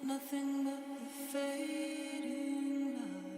Nothing but the fading light.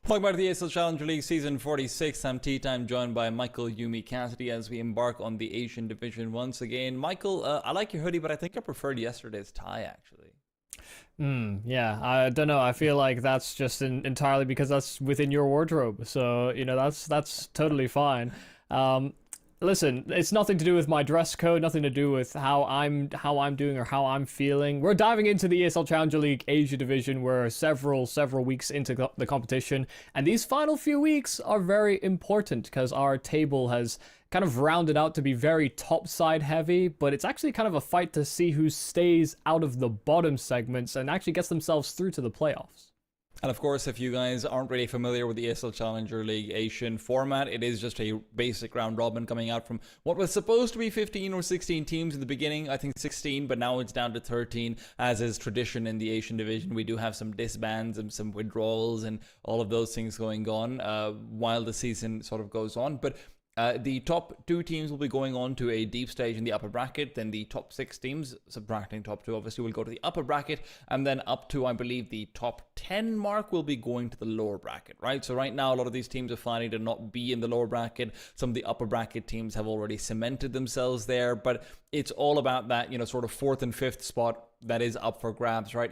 Welcome back to the ESL Challenger League Season 46. I'm T-Time, joined by Michael Yumi Cassidy as we embark on the Asian Division once again. Michael, I like your hoodie, but I think I preferred yesterday's tie, actually. Yeah, I don't know. I feel like that's just entirely because that's within your wardrobe. So, that's totally fine. Listen, it's nothing to do with my dress code, nothing to do with how I'm doing or how I'm feeling. We're diving into the ESL Challenger League Asia Division. We're several weeks into the competition, and these final few weeks are very important because our table has kind of rounded out to be very top side heavy, but it's actually kind of a fight to see who stays out of the bottom segments and actually gets themselves through to the playoffs. And of course, if you guys aren't really familiar with the ESL Challenger League Asian format, it is just a basic round robin coming out from what was supposed to be 15 or 16 teams in the beginning. I think 16, but now it's down to 13, as is tradition in the Asian division. We do have some disbands and some withdrawals and all of those things going on while the season sort of goes on. But the top 2 teams will be going on to a deep stage in the upper bracket. Then the top 6 teams, subtracting top 2, obviously, will go to the upper bracket. And then up to, I believe, the top 10 mark will be going to the lower bracket, right? So right now, a lot of these teams are finding to not be in the lower bracket. Some of the upper bracket teams have already cemented themselves there. But it's all about that, sort of 4th and 5th spot that is up for grabs, right?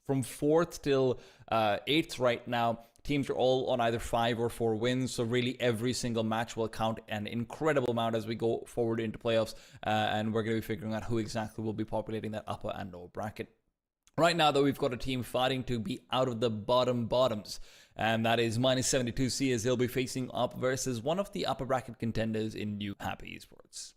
From 4th till 8th right now, teams are all on either 5 or 4 wins, so really every single match will count an incredible amount as we go forward into playoffs, and we're going to be figuring out who exactly will be populating that upper and lower bracket. Right now, though, we've got a team fighting to be out of the bottoms, and that is -72C, as they'll be facing up versus one of the upper bracket contenders in NewHappyCN.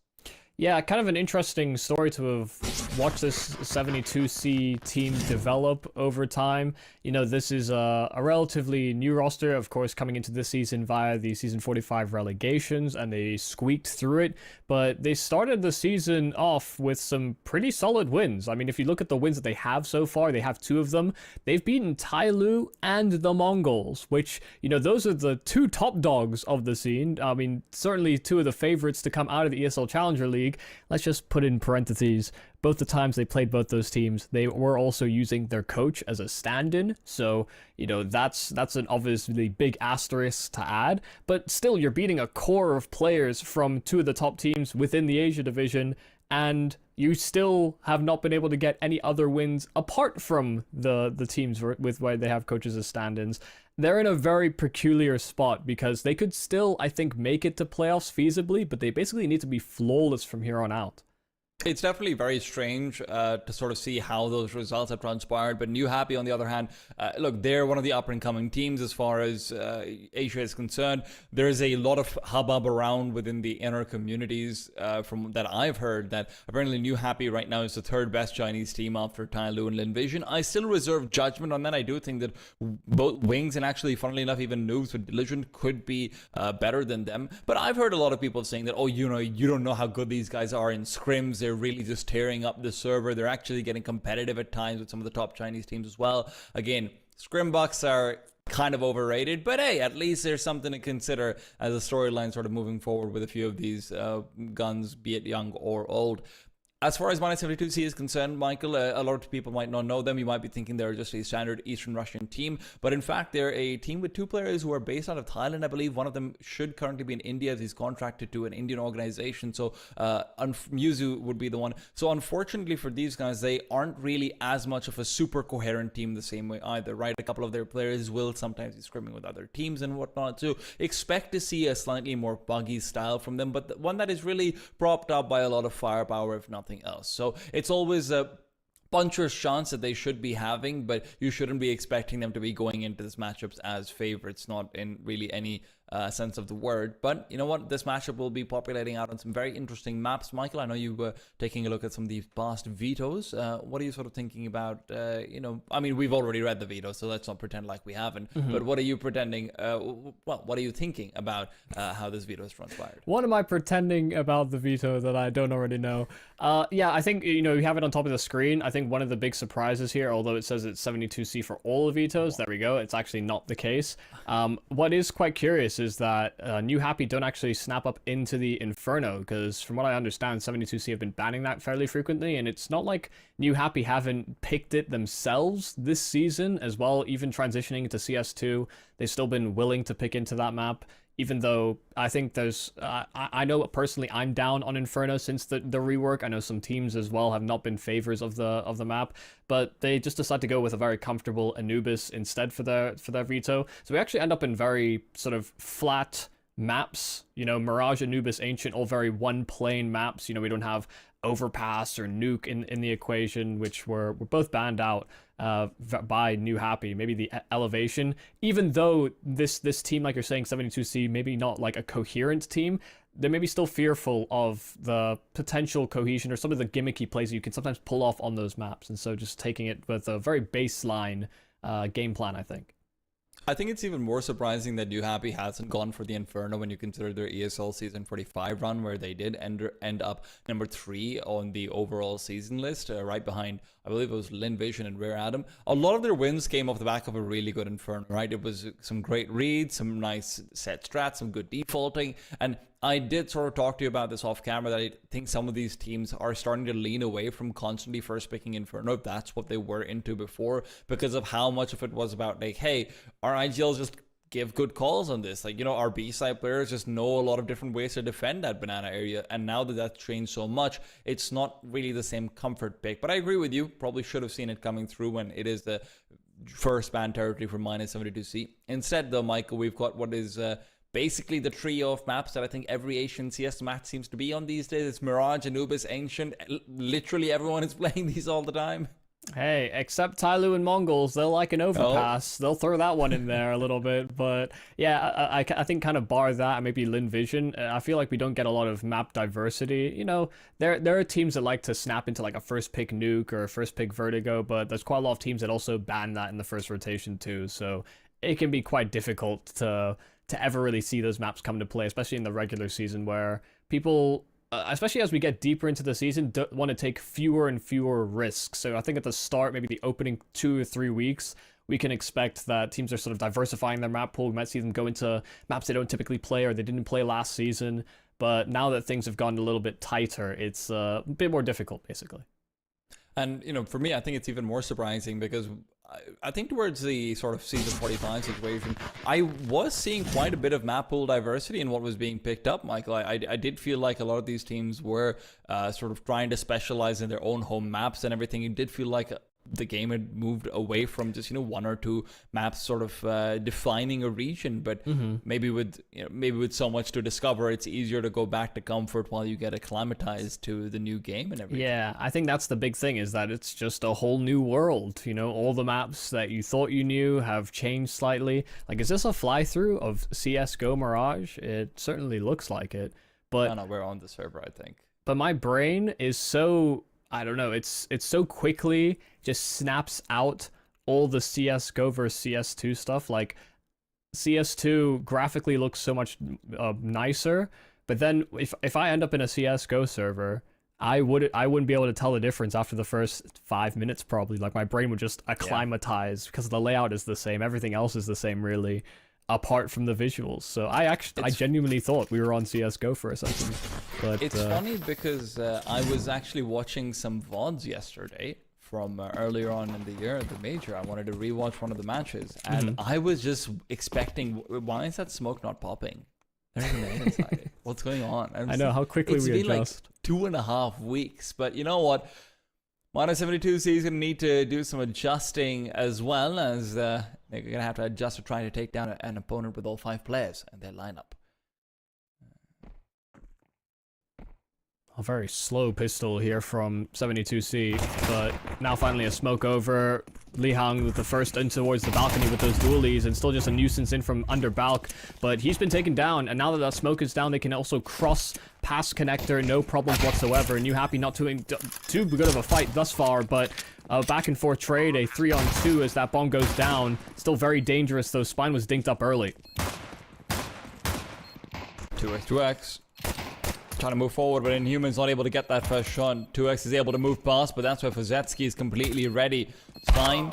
Yeah, kind of an interesting story to have watched this 72C team develop over time. This is a relatively new roster, of course, coming into this season via the Season 45 relegations, and they squeaked through it. But they started the season off with some pretty solid wins. I mean, if you look at the wins that they have so far, they have 2 of them. They've beaten Tyloo and the Mongols, which, those are the 2 top dogs of the scene. I mean, certainly 2 of the favorites to come out of the ESL Challenger League. Let's just put in parentheses, both the times they played both those teams, they were also using their coach as a stand-in. So, that's an obviously big asterisk to add. But still, you're beating a core of players from 2 of the top teams within the Asia division, and you still have not been able to get any other wins apart from the teams with where they have coaches as stand-ins. They're in a very peculiar spot because they could still, I think, make it to playoffs feasibly, but they basically need to be flawless from here on out. It's definitely very strange to sort of see how those results have transpired. But NewHappy, on the other hand, look, they're one of the up-and-coming teams as far as Asia is concerned. There's a lot of hubbub around within the inner communities from that I've heard that apparently NewHappy right now is the 3rd best Chinese team after Tyloo and Linvision. I still reserve judgment on that. I do think that both Wings and actually, funnily enough, even Noobs with Diligent could be better than them. But I've heard a lot of people saying that, you don't know how good these guys are in scrims. They're really just tearing up the server. They're actually getting competitive at times with some of the top Chinese teams as well. Again, scrimbucks are kind of overrated, but hey, at least there's something to consider as a storyline sort of moving forward with a few of these guns, be it young or old. As far as -72C is concerned, Michael, a lot of people might not know them. You might be thinking they're just a standard Eastern Russian team, but in fact, they're a team with 2 players who are based out of Thailand. I believe one of them should currently be in India as he's contracted to an Indian organization, so Muzu would be the one. So unfortunately for these guys, they aren't really as much of a super coherent team the same way either, right? A couple of their players will sometimes be scrimming with other teams and whatnot, so expect to see a slightly more buggy style from them, but one that is really propped up by a lot of firepower, if nothing else. So it's always a puncher's chance that they should be having, but you shouldn't be expecting them to be going into this matchups as favorites, not in really any sense of the word. But you know what? This matchup will be populating out on some very interesting maps. Michael, I know you were taking a look at some of these past vetoes. What are you sort of thinking about? I mean, we've already read the veto, so let's not pretend like we haven't. But what are you pretending? What are you thinking about how this veto has transpired? What am I pretending about the veto that I don't already know? Yeah, I think, you have it on top of the screen. I think one of the big surprises here, although it says it's 72C for all the vetoes, there we go. It's actually not the case. What is quite curious is that NewHappy don't actually snap up into the Inferno, because from what I understand, 72C have been banning that fairly frequently, and it's not like NewHappy haven't picked it themselves this season as well. Even transitioning into CS2, they've still been willing to pick into that map. Even though I think there's, I know personally I'm down on Inferno since the rework. I know some teams as well have not been favors of the map, but they just decide to go with a very comfortable Anubis instead for their veto. So we actually end up in very sort of flat maps. You know, Mirage, Anubis, Ancient, all very one plane maps. You know, we don't have Overpass or Nuke in the equation, which were both banned out by NewHappy. Maybe the Elevation, even though this team, like you're saying, 72C, maybe not like a coherent team, they may be still fearful of the potential cohesion or some of the gimmicky plays you can sometimes pull off on those maps, and so just taking it with a very baseline game plan, I think. I think it's even more surprising that NewHappy hasn't gone for the Inferno when you consider their ESL Season 45 run, where they did end up number 3 on the overall season list, right behind, I believe it was Lin Vision and Rare Adam. A lot of their wins came off the back of a really good Inferno, right? It was some great reads, some nice set strats, some good defaulting, and I did sort of talk to you about this off camera that I think some of these teams are starting to lean away from constantly first picking Inferno, if that's what they were into before, because of how much of it was about like, hey, our IGLs just give good calls on this. Like, you know, our B-side players just know a lot of different ways to defend that banana area. And now that that's changed so much, it's not really the same comfort pick. But I agree with you. Probably should have seen it coming through when it is the first ban territory for -72C. Instead, though, Michael, we've got what is basically the trio of maps that I think every Asian CS match seems to be on these days. It's Mirage, Anubis, Ancient. Literally everyone is playing these all the time. Hey, except Tyloo and Mongols, they'll like an Overpass. They'll throw that one in there a little bit. But yeah, I think kind of bar that and maybe Lin Vision, I feel like we don't get a lot of map diversity. You know, there are teams that like to snap into like a first pick Nuke or a first pick Vertigo, but there's quite a lot of teams that also ban that in the first rotation too. So it can be quite difficult to ever really see those maps come to play, especially in the regular season, where people, especially as we get deeper into the season, want to take fewer and fewer risks. So I think at the start, maybe the opening 2 or 3 weeks, we can expect that teams are sort of diversifying their map pool. We might see them go into maps they don't typically play or they didn't play last season. But now that things have gotten a little bit tighter, it's a bit more difficult, basically. And, you know, for me, I think it's even more surprising because I think towards the sort of season 45 situation, I was seeing quite a bit of map pool diversity in what was being picked up, Michael. I did feel like a lot of these teams were sort of trying to specialize in their own home maps and everything. It did feel like the game had moved away from just, you know, 1 or 2 maps sort of defining a region, but maybe with so much to discover, it's easier to go back to comfort while you get acclimatized to the new game and everything. Yeah, I think that's the big thing, is that it's just a whole new world. You know, all the maps that you thought you knew have changed slightly. Like, is this a fly-through of CSGO Mirage? It certainly looks like it, but No, we're on the server, I think. But my brain is so, I don't know, it's so quickly just snaps out all the CSGO versus CS2 stuff. Like, CS2 graphically looks so much nicer, but then if I end up in a CSGO server, I wouldn't be able to tell the difference after the first 5 minutes probably. Like, my brain would just acclimatize because the layout is the same, everything else is the same really, apart from the visuals. So I genuinely thought we were on CSGO for a second. But it's funny because I was actually watching some VODs yesterday from earlier on in the year, the major. I wanted to rewatch one of the matches, and I was just expecting, why is that smoke not popping? There's a man inside it. What's going on? I know how quickly we adjust. It's been like 2.5 weeks, but you know what? -72C is going to need to do some adjusting as well, as they're going to have to adjust to trying to take down an opponent with all 5 players and their lineup. A very slow pistol here from 72C, but now finally a smoke over. Li Hang with the first in towards the balcony with those dualies, and still just a nuisance in from under balc, but he's been taken down, and now that that smoke is down, they can also cross past connector, no problems whatsoever. NewHappy not doing too good of a fight thus far, but back and forth trade, a 3-on-2 as that bomb goes down. Still very dangerous though, Spine was dinked up early. 2x. Trying to move forward, but Inhuman's not able to get that first shot. 2x is able to move past, but that's where Fazetsky is completely ready. Spine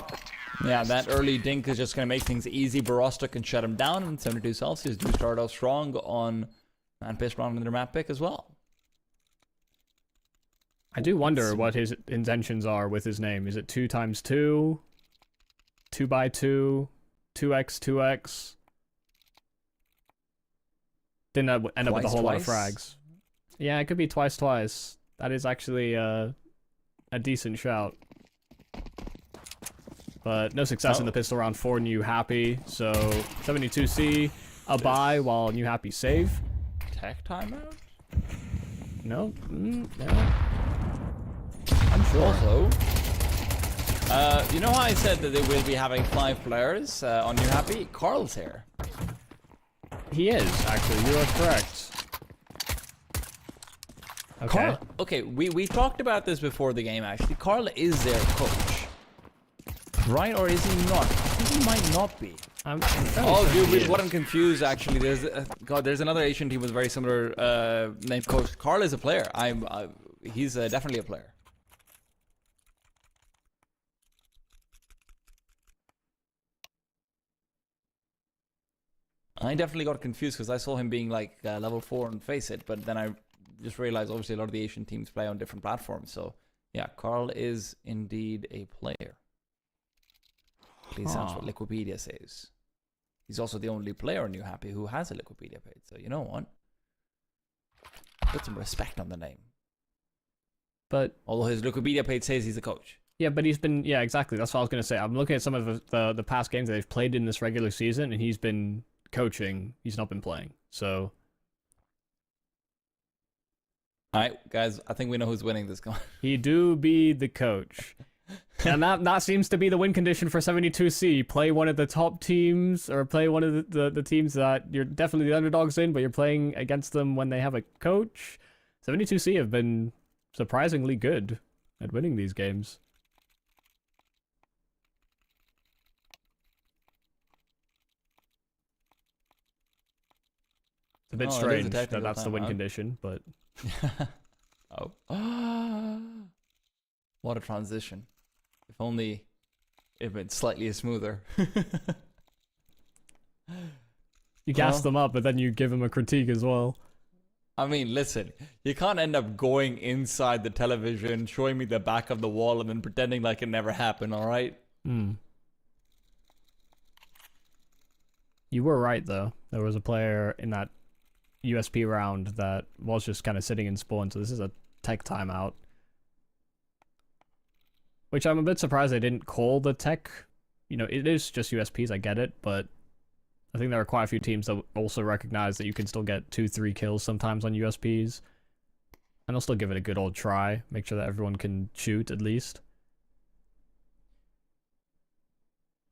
Yeah, that early dink is just going to make things easy. Barosta can shut him down, and 72 Celsius do start off strong on man-paced round in their map pick as well. I do wonder what his intentions are with his name. Is it 2x2, 2x2, 2x2x? Didn't end up with a whole lot of frags. Yeah, it could be twice. That is actually a decent shout. But no success in the pistol round for NewHappy. So 72C a buy while NewHappy save. Tech timeout? No, no. I'm sure. Also, you know how I said that they will be having 5 players on NewHappy? Carl's here. He is, actually. You are correct. Okay. Carl, okay, we talked about this before the game, actually. Carl is their coach. Right, or is he not? I think he might not be. Oh, dude, what I'm confused, actually. There's another Asian team with very similar named coach. Carl is a player. He's definitely a player. I definitely got confused because I saw him being like level 4 on Face It, but then I just realized obviously a lot of the Asian teams play on different platforms. So yeah, Carl is indeed a player. Please sounds what Liquipedia says. He's also the only player on NewHappy who has a Liquipedia page. So you know what? Put some respect on the name. But although his Liquipedia page says he's a coach. Yeah, but he's been, yeah, exactly. That's what I was going to say. I'm looking at some of the past games that they've played in this regular season, and he's been coaching. He's not been playing. So. All right, guys, I think we know who's winning this game. He do be the coach. And that seems to be the win condition for 72C. Play one of the top teams, or play one of the teams that you're definitely the underdogs in, but you're playing against them when they have a coach. 72C have been surprisingly good at winning these games. It's a bit strange that that's the win condition, but... Oh. What a transition. If only it had been slightly smoother. You gas them up, but then you give them a critique as well. I mean, listen, you can't end up going inside the television, showing me the back of the wall, and then pretending like it never happened, alright? You were right, though. There was a player in that USP round that was just kind of sitting in spawn, so this is a tech timeout. Which I'm a bit surprised they didn't call the tech. You know, it is just USPs, I get it, but I think there are quite a few teams that also recognize that you can still get 2-3 kills sometimes on USPs. And I'll still give it a good old try. Make sure that everyone can shoot, at least.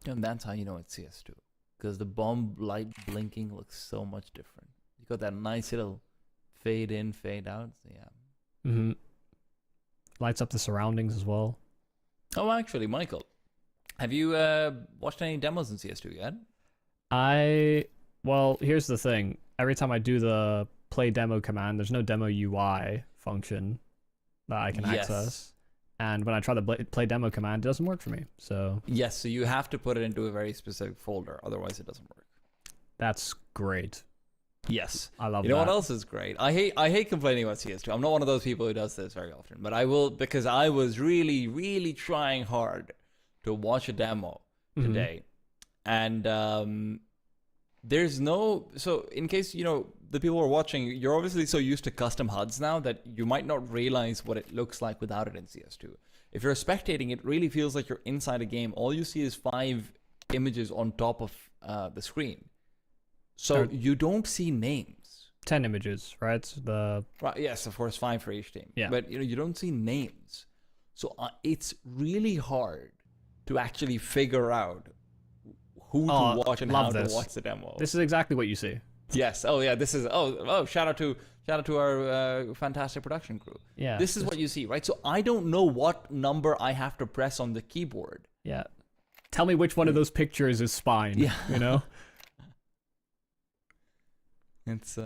And that's how you know it's CS2. Because the bomb light blinking looks so much different. You got that nice little fade in, fade out. So yeah. Lights up the surroundings as well. Oh, actually, Michael, have you watched any demos in CS2 yet? Well, here's the thing. Every time I do the play demo command, there's no demo UI function that I can access. And when I try the play demo command, it doesn't work for me. So yes, so you have to put it into a very specific folder, otherwise it doesn't work. That's great. Yes, I love that. You know what else is great? I hate complaining about CS2. I'm not one of those people who does this very often, but I will, because I was really, really trying hard to watch a demo today, and there's no. So in case you know the people who are watching, you're obviously so used to custom HUDs now that you might not realize what it looks like without it in CS2. If you're spectating, it really feels like you're inside a game. All you see is 5 images on top of the screen. So you don't see names. 10 images, right? Right. Yes, of course, 5 for each team. Yeah. But you don't see names. So it's really hard to actually figure out who to watch and how to watch the demo. This is exactly what you see. Yes. Oh yeah. This is. Oh. Shout out to our fantastic production crew. Yeah. This is what you see, right? So I don't know what number I have to press on the keyboard. Yeah. Tell me which one of those pictures is spine. Yeah. You know. It's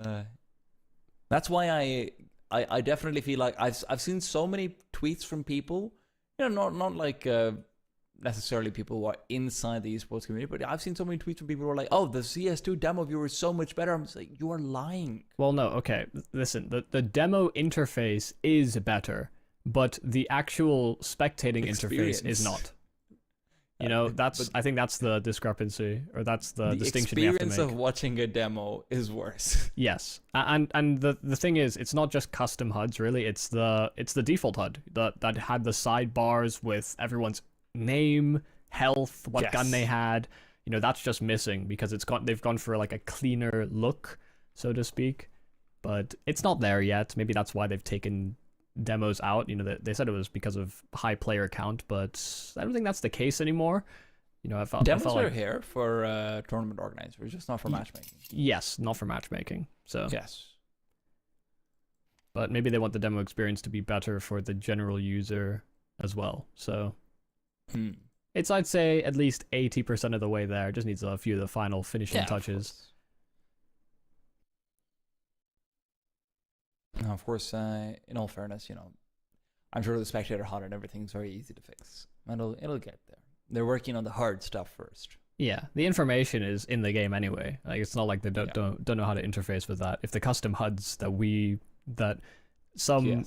that's why I definitely feel like I've seen so many tweets from people, you know, not like necessarily people who are inside the esports community, but I've seen so many tweets from people who are like, "Oh, the CS2 demo viewer is so much better." I'm just like, you are lying. Well, no, okay. Listen, the demo interface is better, but the actual spectating interface is not. You know, I think that's the discrepancy, or that's the distinction we have to make. The experience of watching a demo is worse. Yes, and the thing is, it's not just custom HUDs really. It's the default HUD that had the sidebars with everyone's name, health, what gun they had. You know, that's just missing because they've gone for like a cleaner look, so to speak. But it's not there yet. Maybe that's why they've taken demos out. You know, they said it was because of high player count, but I don't think that's the case anymore. You know, demos are here for tournament organizers, just not for matchmaking. Yes, not for matchmaking. So yes, but maybe they want the demo experience to be better for the general user as well. So it's, I'd say, at least 80% of the way there. It just needs a few of the final finishing touches. Now, of course, in all fairness, you know, I'm sure the spectator HUD and everything's very easy to fix. It'll get there. They're working on the hard stuff first. Yeah, the information is in the game anyway. Like, it's not like they don't know how to interface with that. If the custom HUDs that some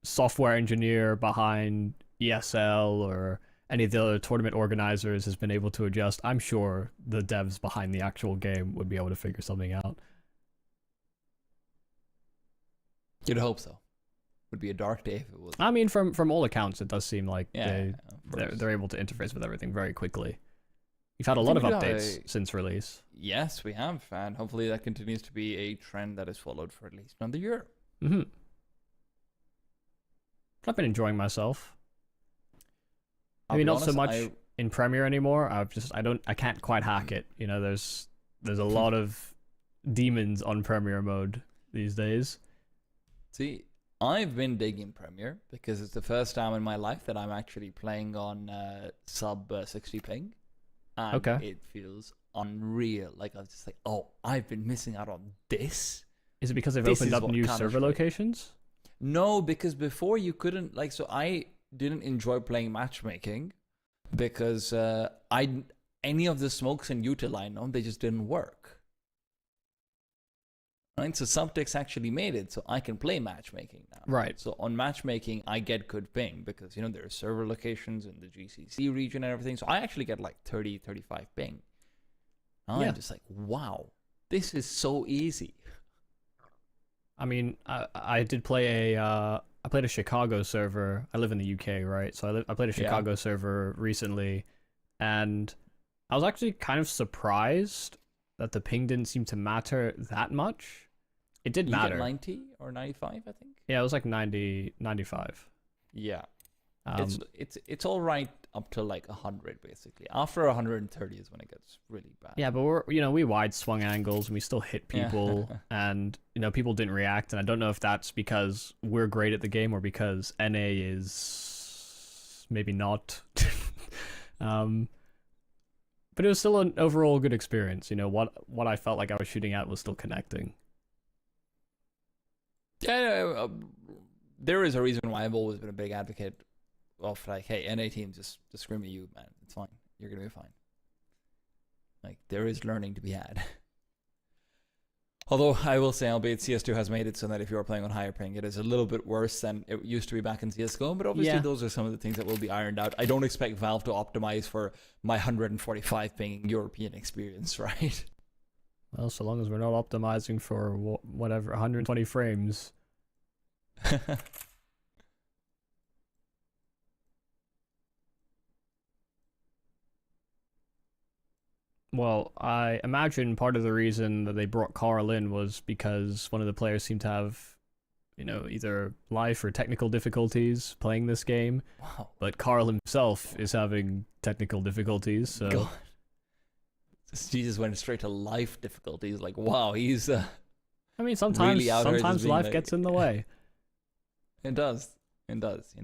software engineer behind ESL or any of the other tournament organizers has been able to adjust, I'm sure the devs behind the actual game would be able to figure something out. You'd hope so. Would be a dark day if it was. I mean, from all accounts, it does seem like they're able to interface with everything very quickly. We've had a lot of updates since release. Yes, we have, and hopefully that continues to be a trend that is followed for at least another year. I've been enjoying myself. Maybe not so much in Premiere anymore. I can't quite hack it. You know, there's a lot of demons on Premiere mode these days. See, I've been digging Premiere because it's the first time in my life that I'm actually playing on sub 60 ping. And it feels unreal. Like, I was just like, oh, I've been missing out on this. Is it because they've opened up new server locations? No, because before you couldn't, like, so I didn't enjoy playing matchmaking because any of the smokes in util I know, they just didn't work. Right, so Subtext actually made it so I can play matchmaking now. Right. So on matchmaking, I get good ping because, you know, there are server locations in the GCC region and everything. So I actually get like 30, 35 ping. I'm just like, wow, this is so easy. I mean, I did play I played a Chicago server. I live in the UK, right? So I played a Chicago server recently, and I was actually kind of surprised that the ping didn't seem to matter that much. It did matter. 90 or 95, I think. Yeah, it was like 90, 95. Yeah. It's all right up to like 100 basically. After 130 is when it gets really bad. Yeah, but we wide swung angles and we still hit people and people didn't react, and I don't know if that's because we're great at the game or because NA is maybe not. But it was still an overall good experience. You know, what I felt like I was shooting at was still connecting. Yeah, there is a reason why I've always been a big advocate of like, hey, NA teams, just scream at you, man. It's fine. You're going to be fine. Like, there is learning to be had. Although I will say, albeit CS2 has made it so that if you are playing on higher ping, it is a little bit worse than it used to be back in CSGO. But obviously, those are some of the things that will be ironed out. I don't expect Valve to optimize for my 145 ping European experience, right? Well, so long as we're not optimizing for whatever 120 frames. Well, I imagine part of the reason that they brought Carl in was because one of the players seemed to have, either life or technical difficulties playing this game. Wow. But Carl himself is having technical difficulties, so... God. Jesus went straight to life difficulties. Like, wow, he's... I mean, sometimes life gets in the way. It does. It does,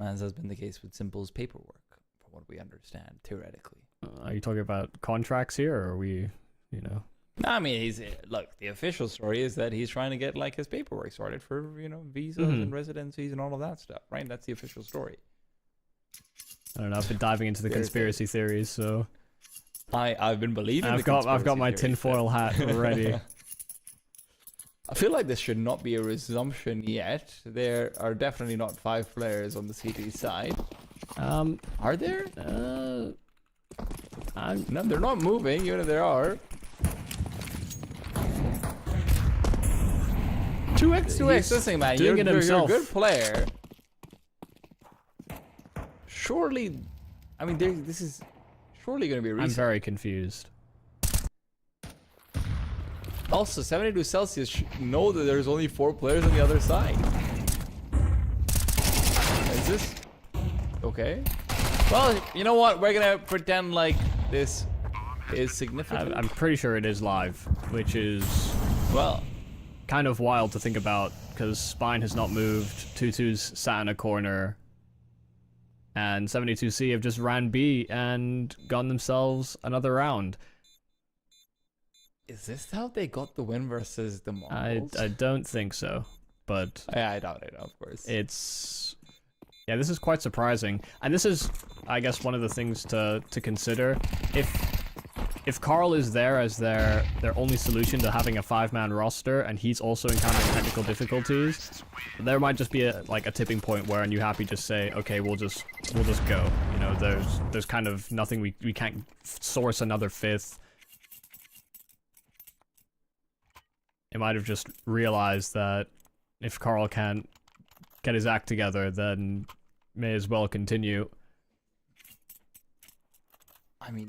as has been the case with Simple's paperwork, from what we understand, theoretically. Are you talking about contracts here, or are we, No, I mean, look, the official story is that he's trying to get, like, his paperwork sorted for, visas and residencies and all of that stuff, right? That's the official story. I don't know. I've been diving into the conspiracy theories, so I've been believing. I've got my tinfoil hat ready. I feel like this should not be a resumption yet. There are definitely not 5 players on the CT side. Are there? No, they're not moving, even if there are. 2x. Listen, man, you're a good player. Surely, I mean, this is surely going to be a reset. I'm very confused. Also, 72 Celsius know that there's only 4 players on the other side. Is this okay? Well, you know what? We're gonna pretend like this is significant. I'm pretty sure it is live, which is, well, kind of wild to think about, because Spine has not moved, 2-2's sat in a corner, and 72C have just ran B and gotten themselves another round. is this how they got the win versus the Mongols? I don't think so, but yeah, I doubt it, of course. Yeah, this is quite surprising, and this is, I guess, one of the things to consider. If Carl is there as their only solution to having a 5-man roster, and he's also encountering technical difficulties, there might just be a tipping point where NewHappy just say, okay, we'll just go. You know, there's kind of nothing, we can't source another 5th. It might have just realized that if Carl can't get his act together, then may as well continue. I mean,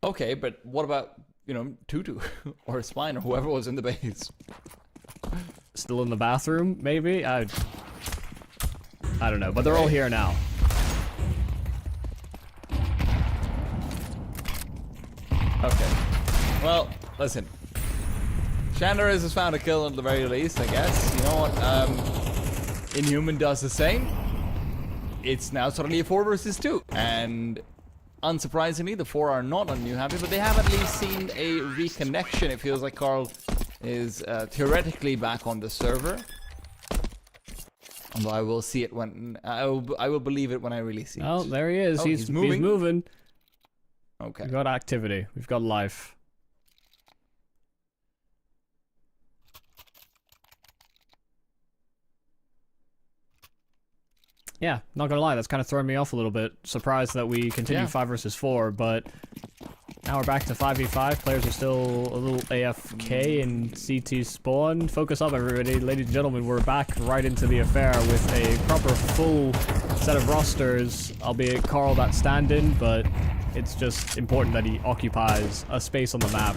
okay, but what about, you know, Tutu or Spine or whoever was in the base? Still in the bathroom, maybe? I don't know, but they're all here now. Okay. Well, listen. Chandler has found a kill at the very least, I guess. You know what? Inhuman does the same. It's now suddenly a 4 versus 2. And unsurprisingly, the 4 are not on NewHappy, but they have at least seen a reconnection. It feels like Carl is theoretically back on the server. Although I will see it when... I will believe it when I really see it. Oh, there he is. Oh, he's moving. He's moving. Okay. We've got activity. We've got life. Yeah, not gonna lie, that's kind of throwing me off a little bit. Surprised that we continue 5 versus 4, but now we're back to 5v5. Players are still a little AFK in CT spawn. Focus up, everybody. Ladies and gentlemen, we're back right into the affair with a proper full set of rosters, albeit Carl that stand-in, but it's just important that he occupies a space on the map.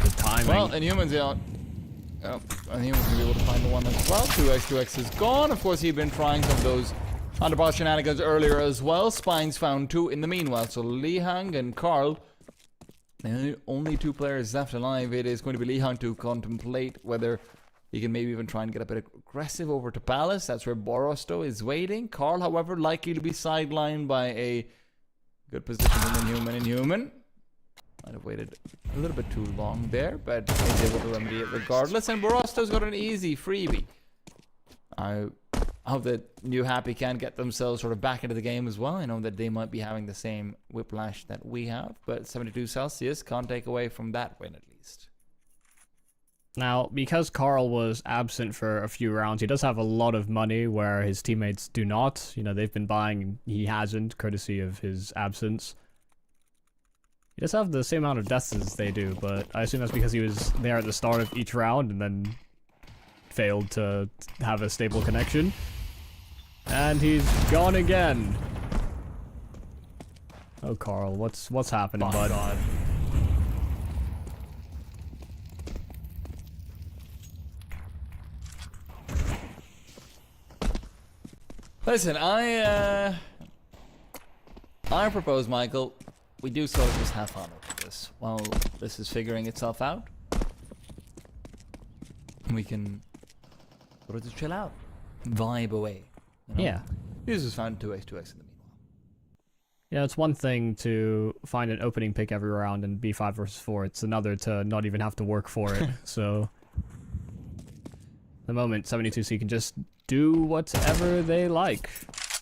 Good timing. Well, Inhuman's out. Oh, and he was going to be able to find the one as well. 2x is gone. Of course, he'd been trying some of those underboss shenanigans earlier as well. Spines found 2 in the meanwhile. So Lihang and Carl, the only 2 players left alive. It is going to be Lihang to contemplate whether he can maybe even try and get a bit aggressive over to Palace. That's where Borosto is waiting. Carl, however, likely to be sidelined by a good position from Inhuman. Might have waited a little bit too long there, but he's able to remedy it regardless. And Borosto's got an easy freebie. I hope that NewHappy can get themselves sort of back into the game as well. I know that they might be having the same whiplash that we have, but 72 Celsius can't take away from that win at least. Now, because Carl was absent for a few rounds, he does have a lot of money where his teammates do not. You know, they've been buying, he hasn't, courtesy of his absence. He does have the same amount of deaths as they do, but I assume that's because he was there at the start of each round and then failed to have a stable connection. And he's gone again. Oh, Carl, what's happening, bud? God. Listen, I propose, Michael, we do sort of just have fun with this while this is figuring itself out. We can sort of just chill out, vibe away. You know? Yeah. This is found 2x in the meanwhile. Yeah, it's one thing to find an opening pick every round and be 5 versus 4. It's another to not even have to work for it. So the moment, 72C can just do whatever they like.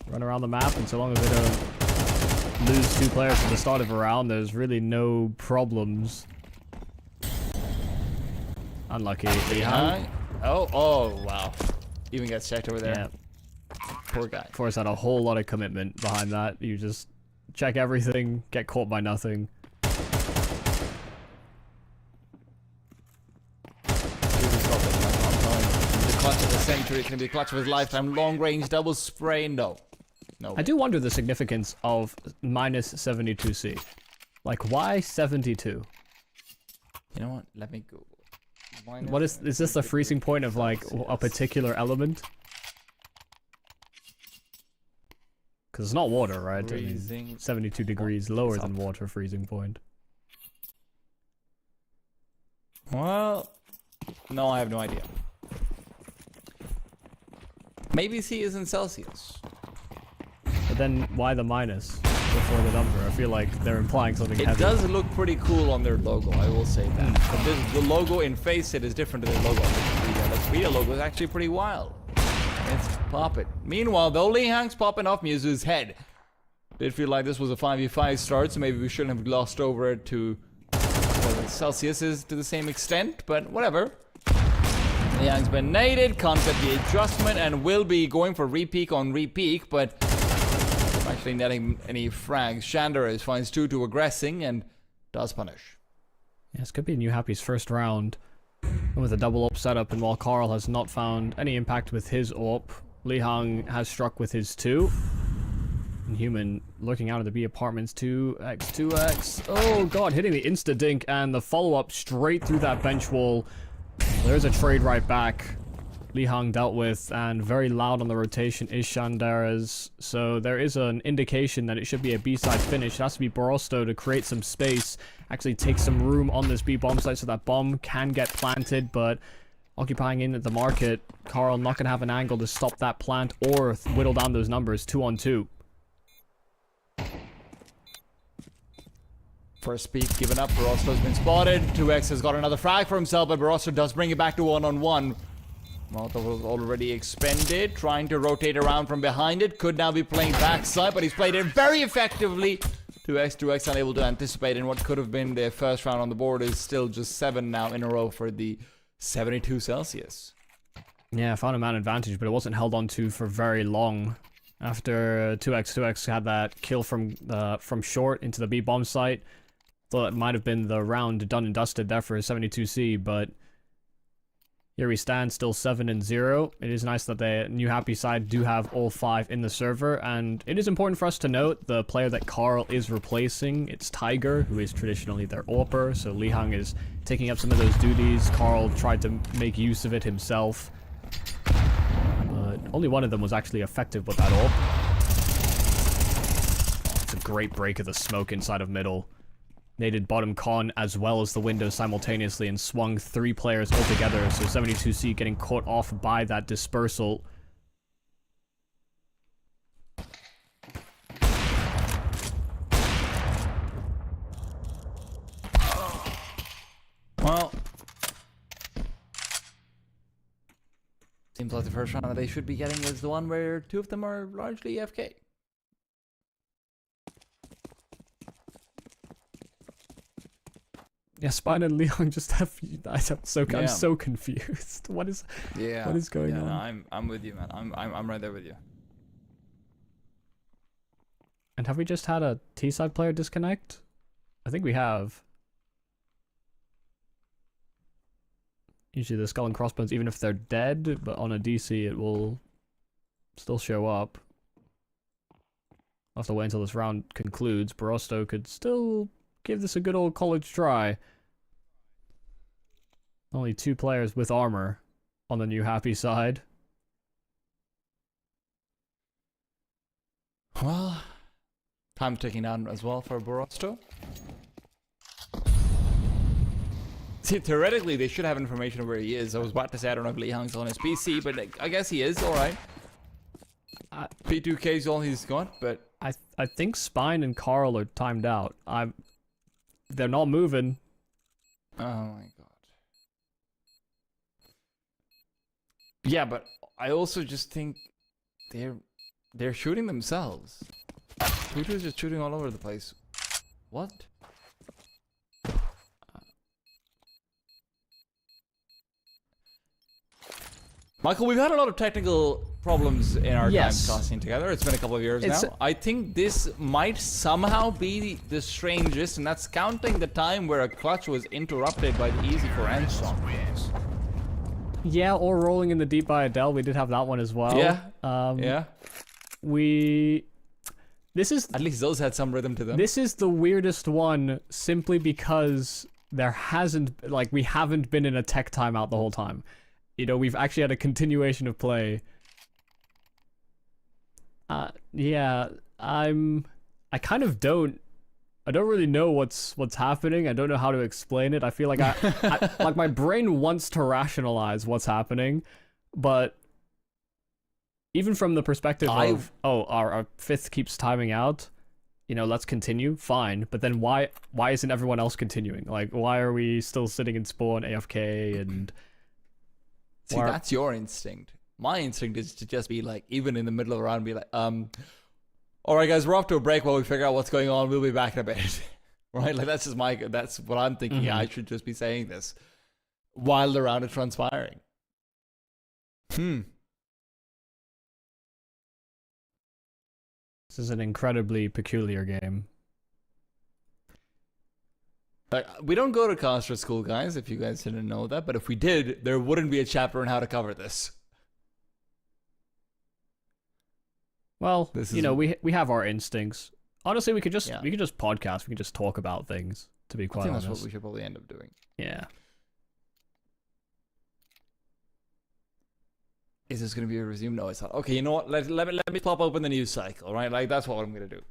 Run around the map, and so long as they don't lose 2 players at the start of a round, there's really no problems. Unlucky. Oh, wow. Even gets checked over there. Yeah. Poor guy. Force had a whole lot of commitment behind that. You just check everything, get caught by nothing. Clutch of the century, can be the clutch of his lifetime. Long range double spray, no. I do wonder the significance of minus 72C. Like, why 72? You know what? Let me go. What is this the freezing point of like a particular element? Because it's not water, right? I mean, 72 degrees lower than water freezing point. Well, no, I have no idea. Maybe C is in Celsius. But then why the minus before the number? I feel like they're implying something heavy. It does look pretty cool on their logo, I will say that. But the logo in Faceit is different to their logo on the Wikipedia. The Wikipedia logo is actually pretty wild. Let's pop it. Meanwhile, though, Li Hang's popping off Mewzoo's head. Did feel like this was a 5v5 start, so maybe we shouldn't have glossed over it to Celsius is to the same extent, but whatever. Li Hang's been naded, can't get the adjustment, and will be going for repeak on repeak, but actually netting any frags. Shandar finds 2 aggressing and does punish. Yeah, this could be NewHappy's first round. And with a double AWP setup, and while Carl has not found any impact with his AWP, Li Hang has struck with his 2. And Human looking out of the B apartments, 2x. Oh god, hitting the insta-dink and the follow-up straight through that bench wall. There's a trade right back. Li Hang dealt with, and very loud on the rotation is Shandara's. So there is an indication that it should be a B-side finish. It has to be Borosto to create some space, actually take some room on this B bomb site so that bomb can get planted, but occupying in at the market, Carl not going to have an angle to stop that plant or whittle down those numbers. 2-on-2. First peek given up, Borosto's been spotted. 2x has got another frag for himself, but Borosto does bring it back to 1-on-1. Molotov was already expended, trying to rotate around from behind it. Could now be playing backside, but he's played it very effectively. 2x unable to anticipate, and what could have been their first round on the board is still just 7 now in a row for the 72 Celsius. Yeah, found a man advantage, but it wasn't held on to for very long. After 2x had that kill from short into the B bomb site. Thought it might have been the round done and dusted there for 72C, but here we stand, still 7-0. It is nice that the NewHappy side do have all 5 in the server, and it is important for us to note the player that Carl is replacing. It's Tiger, who is traditionally their AWPer, so Li Hang is taking up some of those duties. Carl tried to make use of it himself, but only one of them was actually effective with that AWP. Oh, it's a great break of the smoke inside of middle. Naded bottom con as well as the window simultaneously and swung 3 players altogether, so 72C getting caught off by that dispersal. Well, seems like the first round that they should be getting is the one where 2 of them are largely AFK. Yeah, Spine and Leon just have. I'm so confused. What is going on? No, I'm with you, man. I'm right there with you. And have we just had a T-side player disconnect? I think we have. Usually the skull and crossbones, even if they're dead, but on a DC it will still show up. I'll have to wait until this round concludes. Borosto could still give this a good old college try. Only 2 players with armor on the NewHappy side. Well, time's ticking down as well for Borosto. See, theoretically, they should have information of where he is. I was about to say I don't know if Li Hang's on his PC, but I guess he is. All right. P2K is all he's got, but I think Spine and Carl are timed out. They're not moving. Oh my god. Yeah, but I also just think they're shooting themselves. Twitter's just shooting all over the place. What? Michael, we've had a lot of technical problems in our time casting together. It's been a couple of years now. I think this might somehow be the strangest, and that's counting the time where a clutch was interrupted by the easy for end song. Yeah, or Rolling in the Deep by Adele. We did have that one as well. Yeah. Yeah. This is At least those had some rhythm to them. This is the weirdest one simply because there hasn't, like, we haven't been in a tech timeout the whole time. You know, we've actually had a continuation of play. Yeah, I kind of don't really know what's happening. I don't know how to explain it. I feel like like my brain wants to rationalize what's happening, but even from the perspective of, oh, our fifth keeps timing out, you know, let's continue, fine. But then why isn't everyone else continuing? Like, why are we still sitting in spawn AFK and... See, that's your instinct. My instinct is to just be like, even in the middle of a round, be like, all right, guys, we're off to a break while we figure out what's going on. We'll be back in a bit. Right? Like, that's what I'm thinking. Yeah, I should just be saying this while the round is transpiring. This is an incredibly peculiar game. Like, we don't go to Costa school, guys, if you guys didn't know that. But if we did, there wouldn't be a chapter on how to cover this. Well, you know, we have our instincts. Honestly, we could just podcast. We could just talk about things, to be quite honest. That's what we should probably end up doing. Yeah. Is this going to be a resume? No, it's not. Okay, you know what? Let me pop open the news cycle, right? Like, that's what I'm going to do.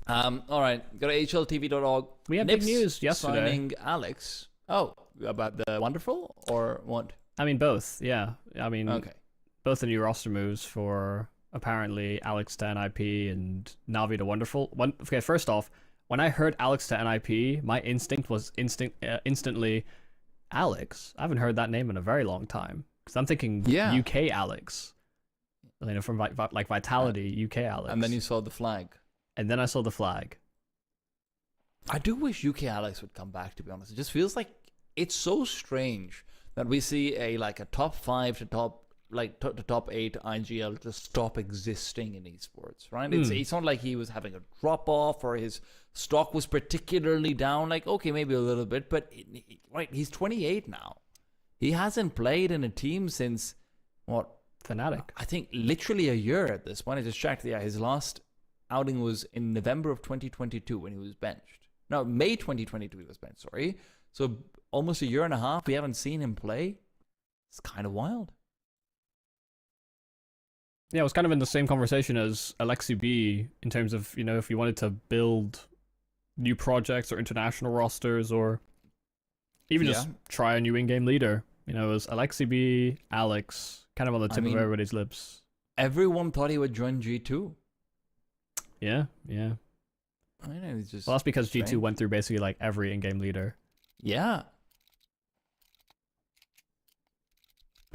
All right, go to hltv.org. We had big news yesterday. Signing Alex. Oh, about the Wonderful or what? I mean, both. Yeah. I mean, okay. Both the new roster moves for apparently Alex to NIP and Navi to Wonderful. Okay, first off, when I heard Alex to NIP, my instinct was instantly Alex. I haven't heard that name in a very long time because I'm thinking UK Alex. You know, from like Vitality, UK Alex. And then you saw the flag. And then I saw the flag. I do wish UK Alex would come back, to be honest. It just feels like it's so strange that we see a top 5 to top top 8 IGL just stop existing in esports, right? It's not like he was having a drop off or his stock was particularly down. Like, okay, maybe a little bit, but right, he's 28 now. He hasn't played in a team since what? Fnatic. I think literally a year at this point. I just checked. Yeah, his last outing was in November of 2022 when he was benched. No, May 2022 he was benched, sorry. So almost a year and a half, we haven't seen him play. It's kind of wild. Yeah, it was kind of in the same conversation as Alexi B in terms of, you know, if you wanted to build new projects or international rosters or even just try a new in-game leader. You know, it was Alexi B, Alex, kind of on the tip of everybody's lips. Everyone thought he would join G2. Yeah. I know, it's just... Well, that's because G2 went through basically like every in-game leader. Yeah.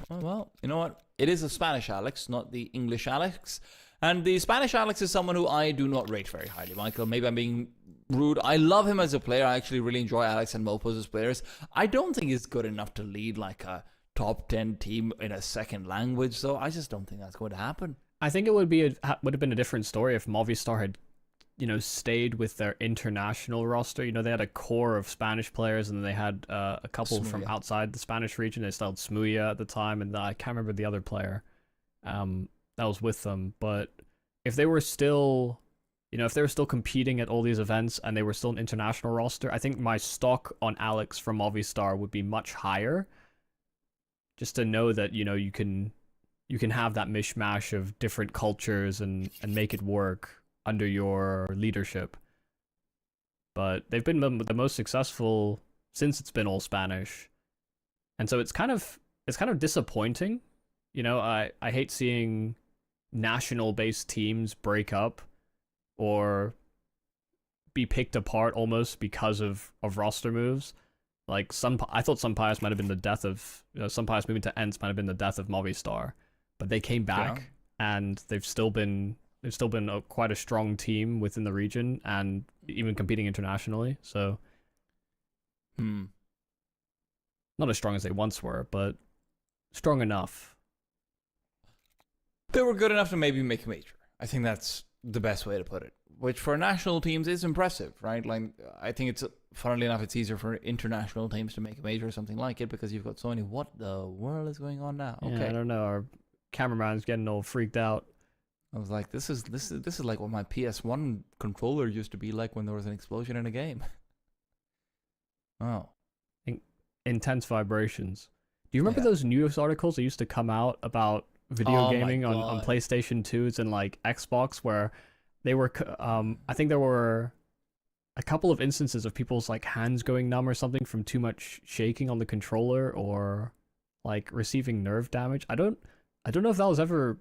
Well, you know what? It is a Spanish Alex, not the English Alex. And the Spanish Alex is someone who I do not rate very highly, Michael. Maybe I'm being rude. I love him as a player. I actually really enjoy Alex and Mopos as players. I don't think he's good enough to lead like a top 10 team in a second language, so I just don't think that's going to happen. I think it would have been a different story if Movistar had, you know, stayed with their international roster. You know, they had a core of Spanish players, and then they had a couple from outside the Spanish region. They still had Smuya at the time, and I can't remember the other player that was with them. But if they were still, you know, if they were still competing at all these events and they were still an international roster, I think my stock on Alex from Movistar would be much higher. Just to know that, you know, you can have that mishmash of different cultures and make it work under your leadership. But they've been the most successful since it's been all Spanish. And so it's kind of disappointing. You know, I hate seeing national-based teams break up or be picked apart almost because of roster moves. Like I thought some Pius might have been the death of some Pius moving to Ents might have been the death of Movistar, but they came back and they've still been quite a strong team within the region and even competing internationally. So, not as strong as they once were, but strong enough. They were good enough to maybe make a major. I think that's the best way to put it. Which for national teams is impressive, right? Like, I think it's, funnily enough, it's easier for international teams to make a major or something like it because you've got so many. What the world is going on now? Yeah, Okay, I don't know. Our cameraman's getting all freaked out. I was like, this is like what my PS1 controller used to be like when there was an explosion in a game. Oh, Intense vibrations. Do you remember those news articles that used to come out about video gaming on PlayStation 2s and like Xbox, where they were I think there were a couple of instances of people's like hands going numb or something from too much shaking on the controller or like receiving nerve damage. I don't know if that was ever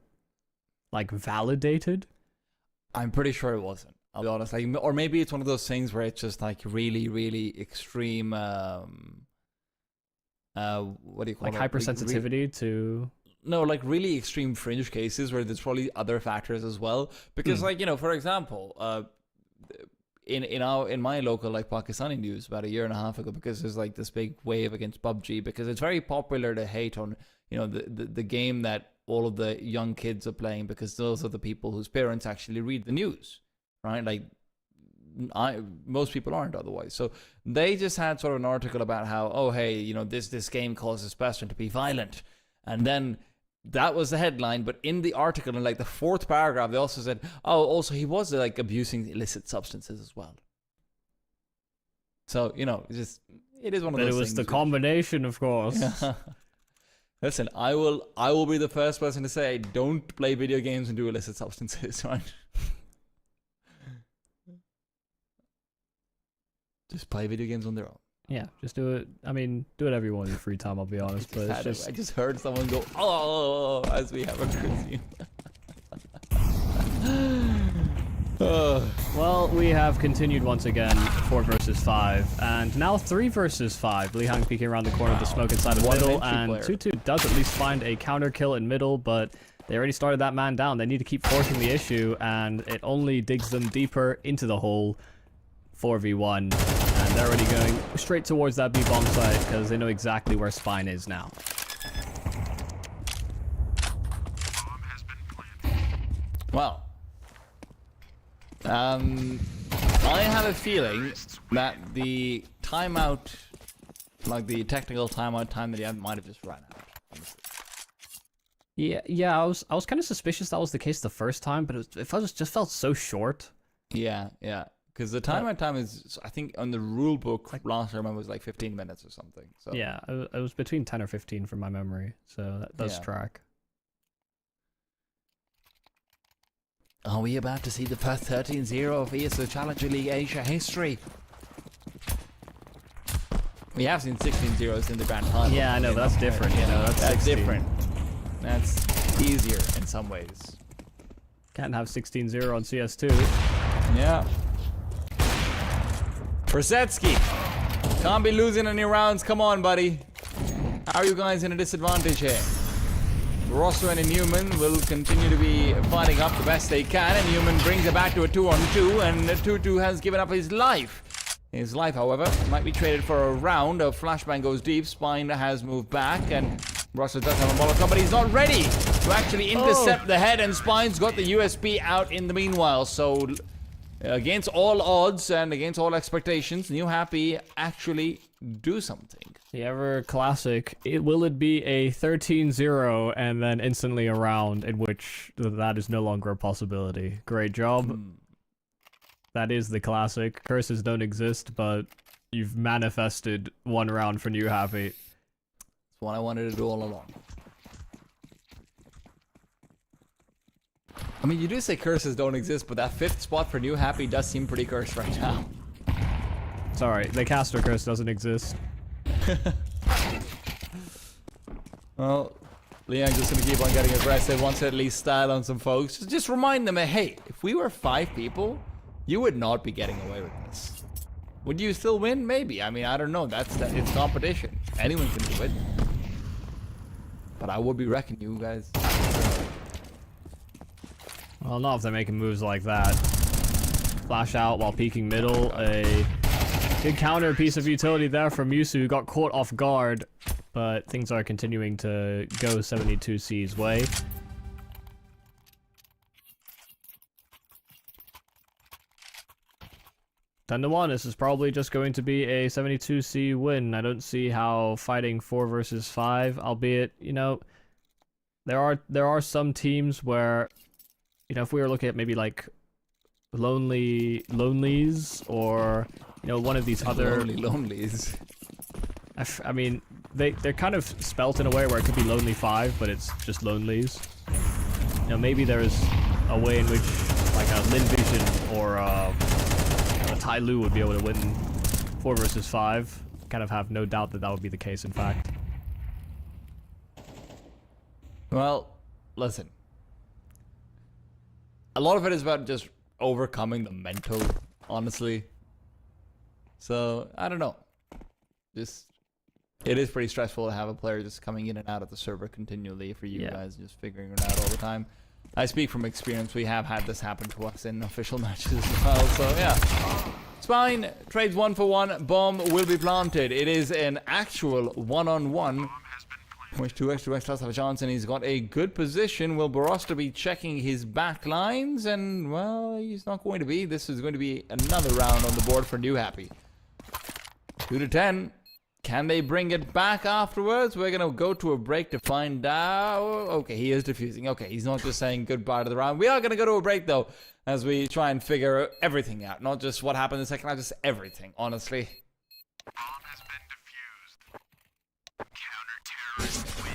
like validated. I'm pretty sure it wasn't. I'll be honest. Like, or maybe it's one of those things where it's just like really, really extreme. What do you call like it? Hypersensitivity to. No, like really extreme fringe cases where there's probably other factors as well. Because, like, you know, for example, in my local like Pakistani news about a year and a half ago, because there's like this big wave against PUBG because it's very popular to hate on, you know, the game that all of the young kids are playing because those are the people whose parents actually read the news, right? Like, most people aren't otherwise. So they just had sort of an article about how, oh, hey, you know, this game causes person to be violent, and then that was the headline. But in the article, in like the fourth paragraph, they also said, oh, also he was like abusing illicit substances as well. So, you know, it is one of those things. It was the combination, of course. Listen, I will be the first person to say, don't play video games and do illicit substances, right? Just play video games on their own. Yeah, just do it. I mean, do whatever you want in your free time, I'll be honest. But it's just... I just heard someone go, oh, as we have a cutscene. Well, we have continued once again, 4 versus 5, and now 3 versus 5. Li Hang peeking around the corner of the smoke inside of middle, and Tutu does at least find a counter kill in middle, but they already started that man down. They need to keep forcing the issue, and it only digs them deeper into the hole. 4v1, and they're already going straight towards that B-bomb site because they know exactly where Spine is now. Well, I have a feeling that the timeout, like the technical timeout time that he had, might have just run out. Honestly. Yeah, I was kind of suspicious that was the case the first time, but it just felt so short. Yeah. Because the timeout time is, I think, on the rule book last time it was like 15 minutes or something. So yeah, it was between 10 or 15 from my memory, so that does track. Are we about to see the first 13-0 of ESL Challenger League Asia history? We have seen 16-0s in the Grand Final. Yeah, I know, but that's different, you know. That's different. That's easier in some ways. Can't have 16-0 on CS2. Yeah. Persetsky, can't be losing any rounds. Come on, buddy. How are you guys in a disadvantage here? Rosso and Newman will continue to be fighting up the best they can, and Newman brings it back to a 2-on-2, and Tutu has given up his life. His life, however, might be traded for a round. A flashbang goes deep. Spine has moved back, and Rosso does have a Molotov, but he's not ready to actually intercept the head, and Spine's got the USP out in the meanwhile. So against all odds and against all expectations, NewHappy actually do something. The ever classic, will it be a 13-0 and then instantly a round in which that is no longer a possibility? Great job. That is the classic. Curses don't exist, but you've manifested one round for NewHappy. It's what I wanted to do all along. I mean, you do say curses don't exist, but that 5th spot for NewHappy does seem pretty cursed right now. Sorry, the caster curse doesn't exist. Well, Leong's just gonna keep on getting aggressive, wants to at least style on some folks. Just remind them, hey, if we were 5 people, you would not be getting away with this. Would you still win? Maybe. I mean, I don't know. It's competition. Anyone can do it. But I would be wrecking you guys. Well, not if they're making moves like that. Flash out while peeking middle. A good counter piece of utility there from Musu, who got caught off guard. But things are continuing to go 72C's way. $10-1, this is probably just going to be a 72C win. I don't see how fighting 4 versus 5, albeit, you know, there are some teams where, you know, if we were looking at maybe like Lonelies or, you know, one of these other Lonelies. I mean, they're kind of spelt in a way where it could be Lonely 5, but it's just Lonelies. You know, maybe there's a way in which like a Lin Vision or a Tai Lu would be able to win 4 versus 5. Kind of have no doubt that that would be the case, in fact. Well, listen. A lot of it is about just overcoming the mental, honestly. So, I don't know. It is pretty stressful to have a player just coming in and out of the server continually for you guys, just figuring it out all the time. I speak from experience. We have had this happen to us in official matches as well, so yeah. It's fine. Trades 1 for 1. Bomb will be planted. It is an actual one-on-one. Which 2x does have a chance, and he's got a good position. Will Barosta be checking his back lines? And, well, he's not going to be. This is going to be another round on the board for NewHappy. 2 to 10. Can they bring it back afterwards? We're going to go to a break to find out. Okay, he is defusing. Okay, he's not just saying goodbye to the round. We are going to go to a break, though, as we try and figure everything out. Not just what happened in the second half, just everything, honestly. Bomb has been defused. Counter-terrorists win.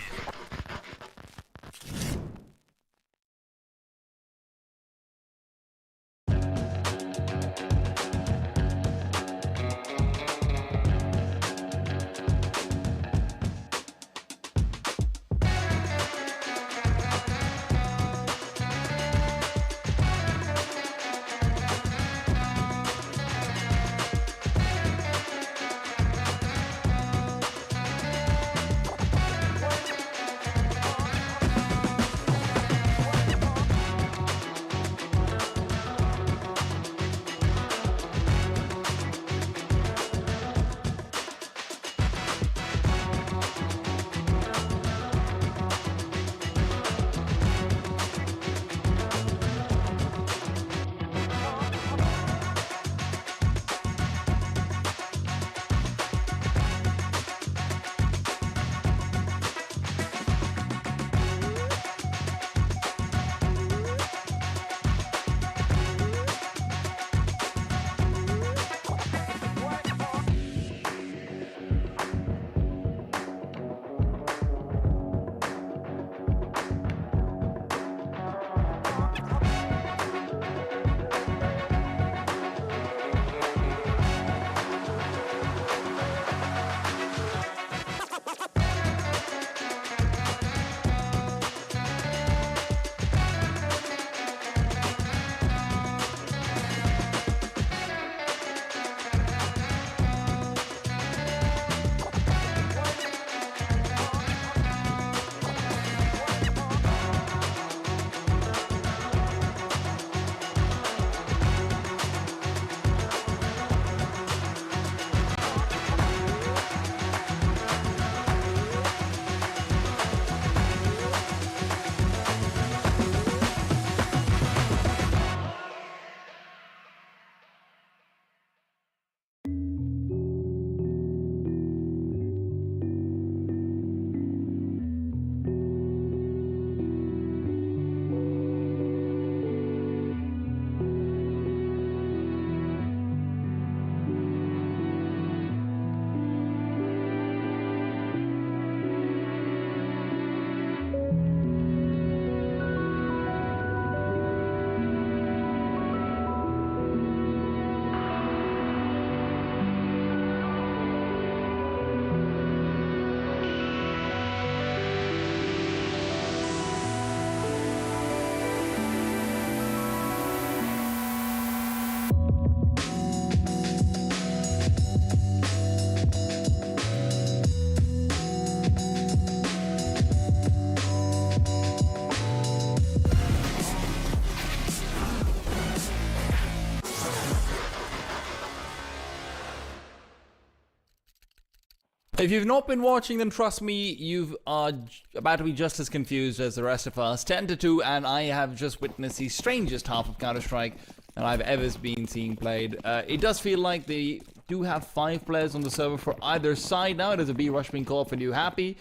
If you've not been watching, then trust me, you are about to be just as confused as the rest of us. 10-2, and I have just witnessed the strangest half of Counter-Strike that I've ever been seeing played. It does feel like they do have 5 players on the server for either side now. There's a B rush being called for NewHappy,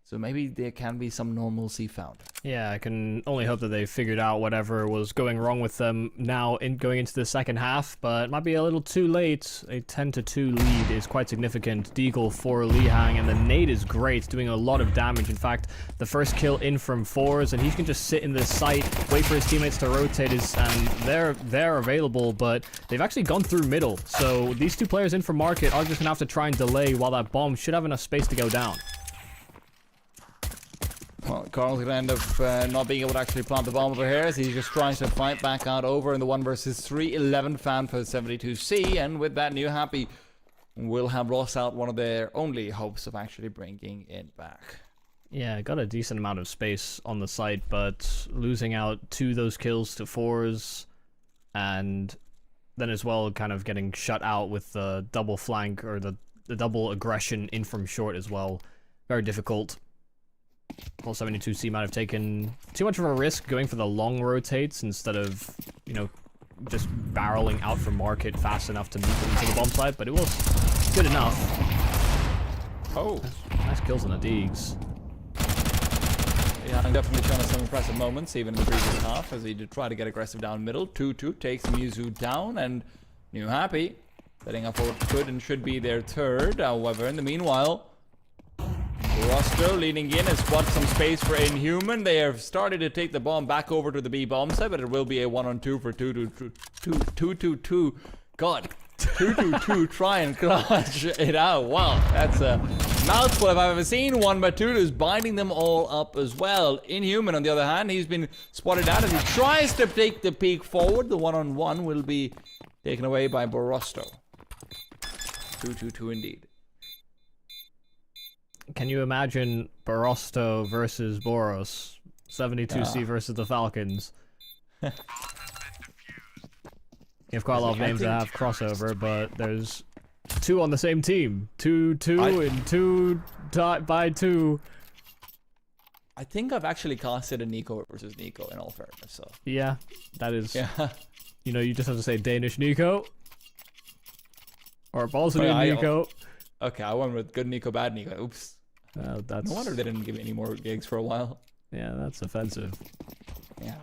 so maybe there can be some normalcy found. Yeah, I can only hope that they figured out whatever was going wrong with them now going into the second half, but it might be a little too late. A 10-2 lead is quite significant. Deagle for Lihang, and the nade is great, doing a lot of damage. In fact, the first kill in from fours, and he can just sit in this site, wait for his teammates to rotate, and they're available, but they've actually gone through middle. So these 2 players in from market are just gonna have to try and delay while that bomb should have enough space to go down. Well, Carl's going to end up not being able to actually plant the bomb over here as he just tries to fight back out over in the 1 versus 3. 11 fan for 72C, and with that, NewHappy will have lost out one of their only hopes of actually bringing it back. Yeah, got a decent amount of space on the site, but losing out 2 of those kills to fours, and then as well kind of getting shut out with the double flank, or the double aggression in from short as well. Very difficult. Well, 72C might have taken too much of a risk going for the long rotates instead of, you know, just barreling out from market fast enough to move into the bomb site, but it was good enough. Oh. Nice kills on the Deegs. Yeah, I'm definitely showing us some impressive moments, even in the previous half, as he did try to get aggressive down middle. 2-2 takes Muzu down, and NewHappy setting up for what could and should be their third. However, in the meanwhile, Rosto leaning in has spotted some space for Inhuman. They have started to take the bomb back over to the B bomb side, but it will be a 1-on-2 for 2-2. God, 2-2 try and clutch it out. Wow, that's a mouthful if I've ever seen one, but 2-2 is binding them all up as well. Inhuman, on the other hand, he's been spotted out as he tries to take the peek forward. The 1-on-1 will be taken away by Borosto. 2-2 indeed. Can you imagine Borosto versus Boros? 72C versus the Falcons. You have quite a lot of names that have crossover, but there's 2 on the same team. 2-2 and 2 by 2. I think I've actually casted a Nico versus Nico in all fairness, so. Yeah, that is... Yeah. You know, you just have to say Danish Nico. Or Bosnian Nico. Okay, I went with good Nico, bad Nico. Oops. That's... No wonder they didn't give me any more gigs for a while. Yeah, that's offensive. Yeah.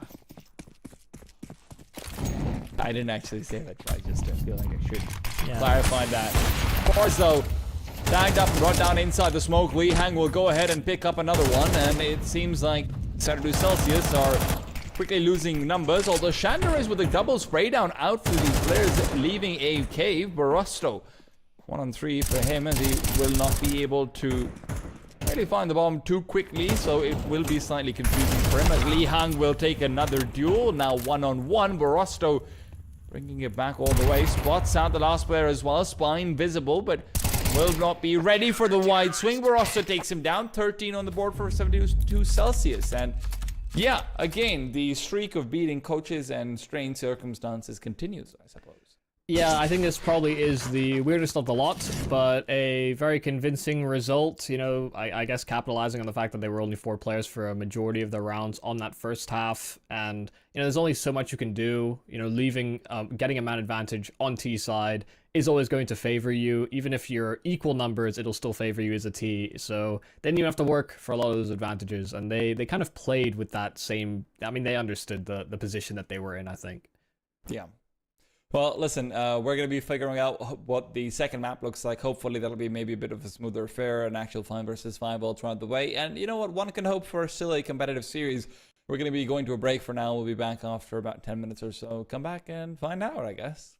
I didn't actually say that, I just feel like I should clarify that. Of course, though, tagged up and brought down inside the smoke. Lihang will go ahead and pick up another one, and it seems like 72 Celsius are quickly losing numbers, although Shander is with a double spray down out for these players, leaving a cave. Borosto, 1-on-3 for him, as he will not be able to really find the bomb too quickly, so it will be slightly confusing for him, as Lihang will take another duel. Now 1-on-1, Borosto bringing it back all the way, spots out the last player as well, spine visible, but will not be ready for the wide swing. Borosto takes him down, 13 on the board for 72 Celsius, and yeah, again, the streak of beating coaches and strange circumstances continues, I suppose. Yeah, I think this probably is the weirdest of the lot, but a very convincing result. You know, I guess capitalizing on the fact that there were only 4 players for a majority of the rounds on that first half, and you know, there's only so much you can do. You know, getting a man advantage on T side is always going to favor you. Even if you're equal numbers, it'll still favor you as a T. So then you have to work for a lot of those advantages, and they kind of played with that same. I mean, they understood the position that they were in, I think. Yeah. Well, listen, we're going to be figuring out what the second map looks like. Hopefully that'll be maybe a bit of a smoother affair, an actual 5 versus 5 all throughout the way. And you know what? One can hope for still a competitive series. We're going to be going to a break for now. We'll be back after about 10 minutes or so. Come back and find out, I guess.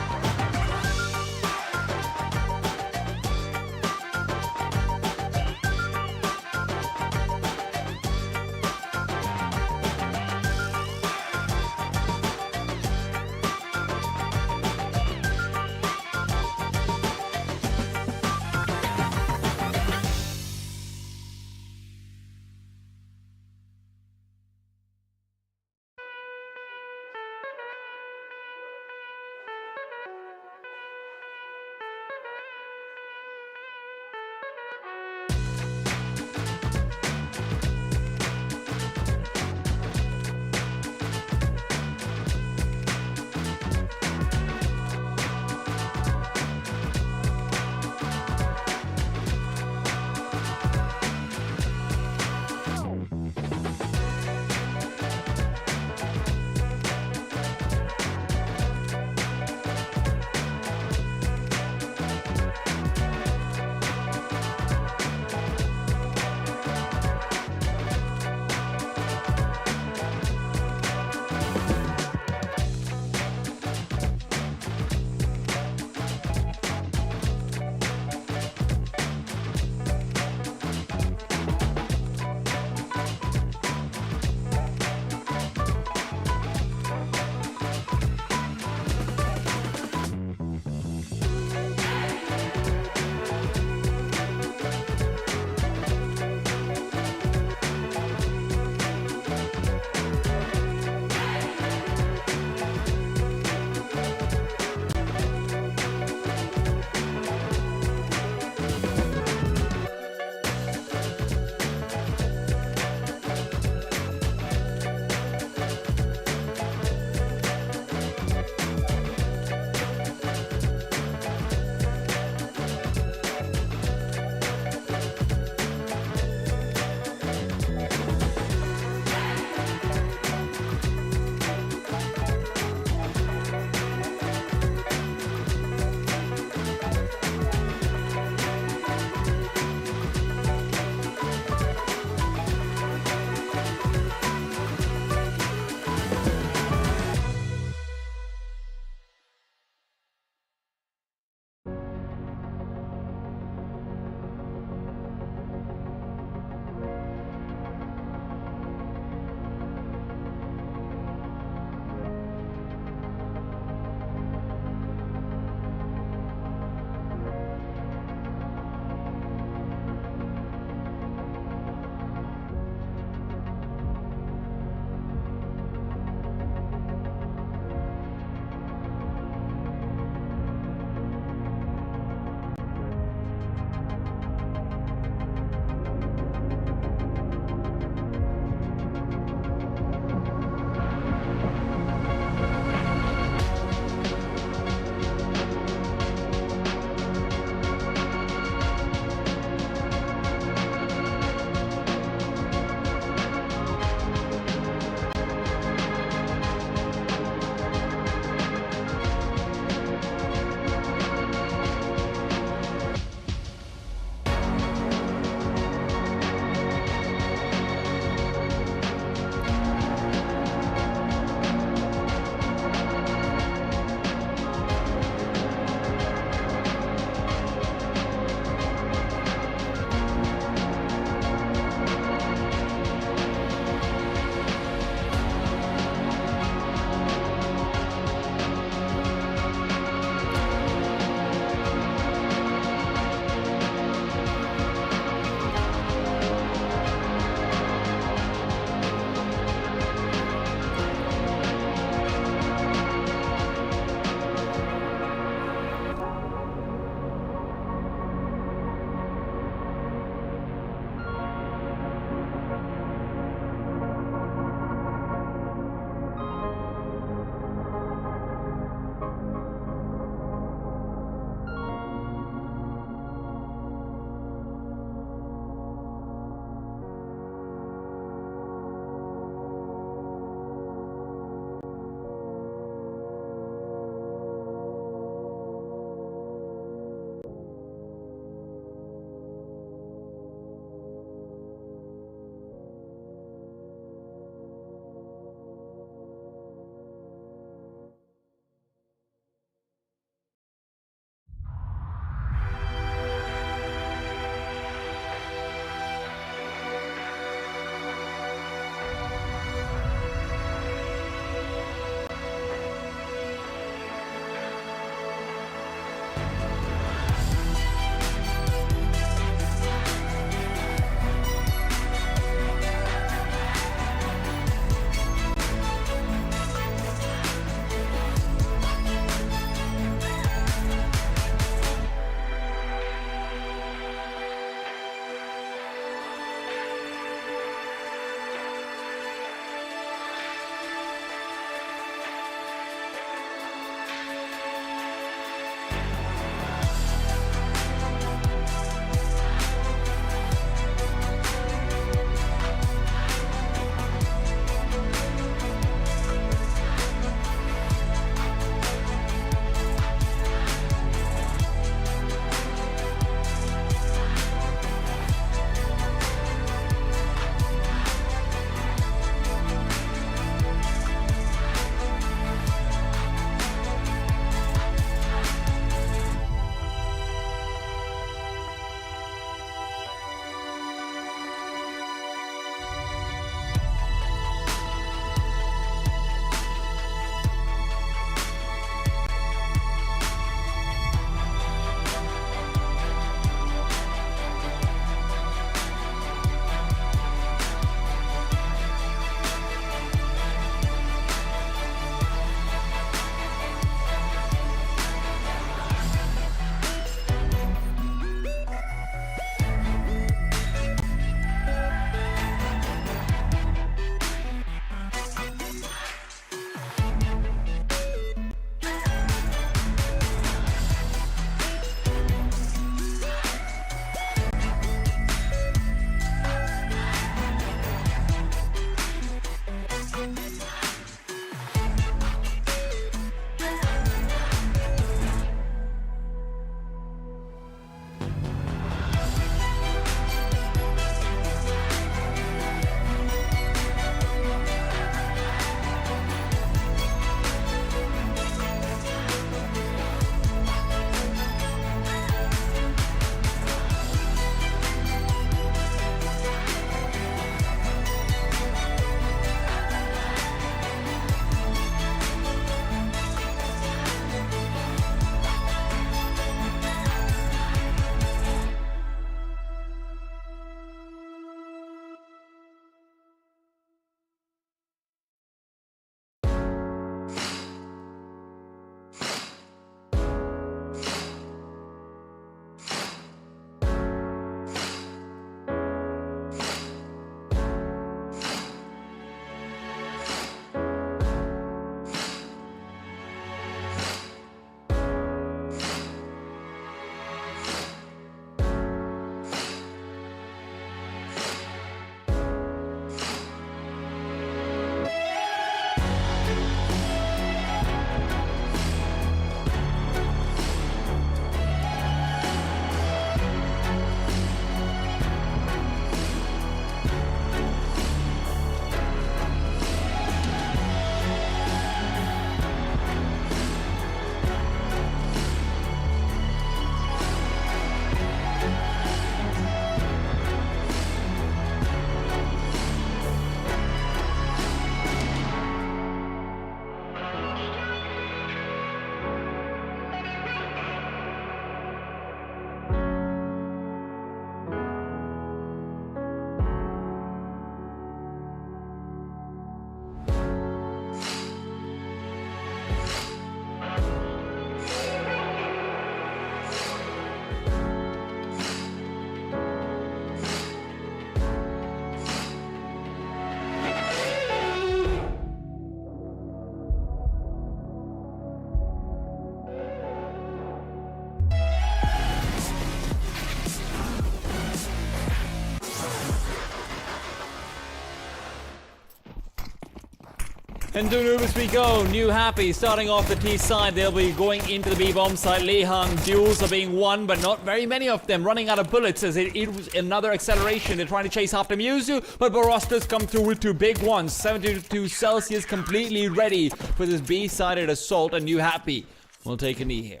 And to Anubis we go. New Happy starting off the T side. They'll be going into the B bomb side. Lihang duels are being won, but not very many of them. Running out of bullets as it was another acceleration. They're trying to chase after Mewtwo, but Barostas come through with 2 big ones. 72 Celsius completely ready for this B-sided assault, and New Happy will take a knee here.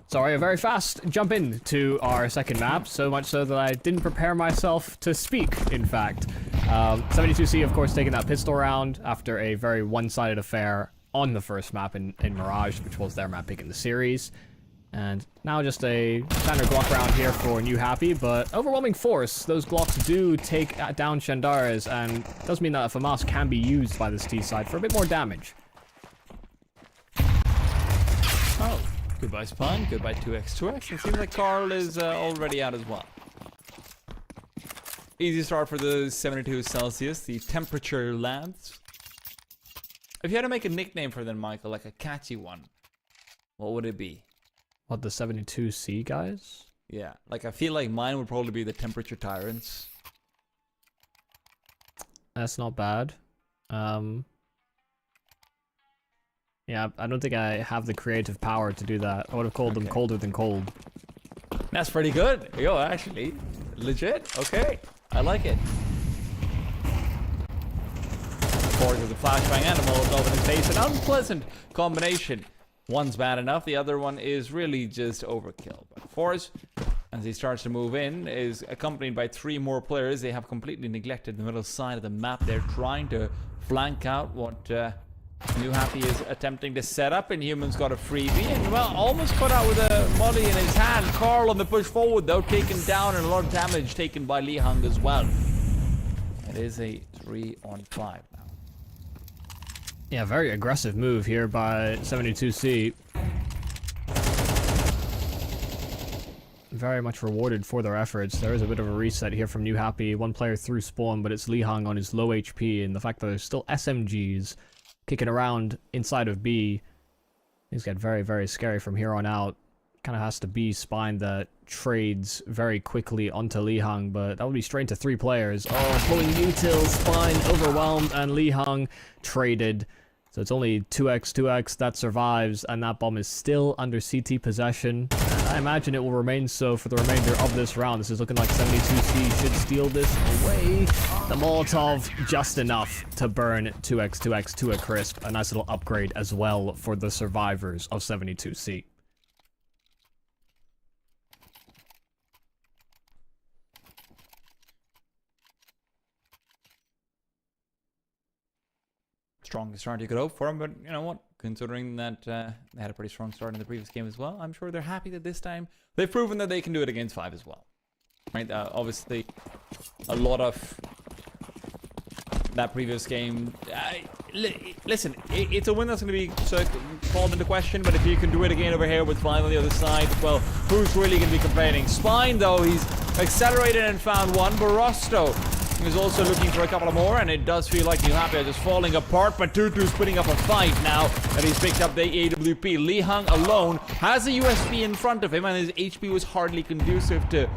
Sorry, a very fast jump in to our second map, so much so that I didn't prepare myself to speak, in fact. 72C, of course, taking that pistol round after a very one-sided affair on the first map in Mirage, which was their map pick in the series. And now just a standard Glock round here for New Happy, but overwhelming force. Those Glocks do take down Shandaras, and does mean that a FAMAS can be used by this T side for a bit more damage. Oh. Goodbye Spawn, goodbye 2x2x. It seems like Carl is already out as well. Easy start for the 72 Celsius, the temperature lads. If you had to make a nickname for them, Michael, like a catchy one, what would it be? What, the 72C guys? Yeah, like I feel like mine would probably be the temperature tyrants. That's not bad. Yeah, I don't think I have the creative power to do that. I would have called them colder than cold. That's pretty good. Yo, actually, legit. Okay, I like it. Forward with the flashbang and a Molotov in his face. An unpleasant combination. One's bad enough, the other one is really just overkill. But Force, as he starts to move in, is accompanied by 3 more players. They have completely neglected the middle side of the map. They're trying to flank out what New Happy is attempting to set up, and Human's got a freebie, and well, almost caught out with a molly in his hand. Carl on the push forward, though, taken down, and a lot of damage taken by Lihang as well. It is a 3-on-5 now. Yeah, very aggressive move here by 72C. Very much rewarded for their efforts. There is a bit of a reset here from New Happy. 1 player through spawn, but it's Lihang on his low HP, and the fact that there's still SMGs kicking around inside of B, things get very, very scary from here on out. Kind of has to be Spine that trades very quickly onto Lihang, but that would be straight into 3 players. Oh, pulling util, Spine overwhelmed, and Lihang traded. So it's only 2x that survives, and that bomb is still under CT possession. And I imagine it will remain so for the remainder of this round. This is looking like 72C should steal this away. The Molotov, just enough to burn 2x to a crisp. A nice little upgrade as well for the survivors of 72C. Strongest start you could hope for him, but you know what? Considering that they had a pretty strong start in the previous game as well, I'm sure they're happy that this time they've proven that they can do it against 5 as well. Right? Obviously, a lot of that previous game. Listen, it's a win that's going to be called into question, but if you can do it again over here with 5 on the other side, well, who's really going to be complaining? Spine, though, he's accelerated and found 1. Barosto is also looking for a couple of more, and it does feel like New Happy are just falling apart, but Tutu's putting up a fight now that he's picked up the AWP. Lihang alone has a USP in front of him, and his HP was hardly conducive to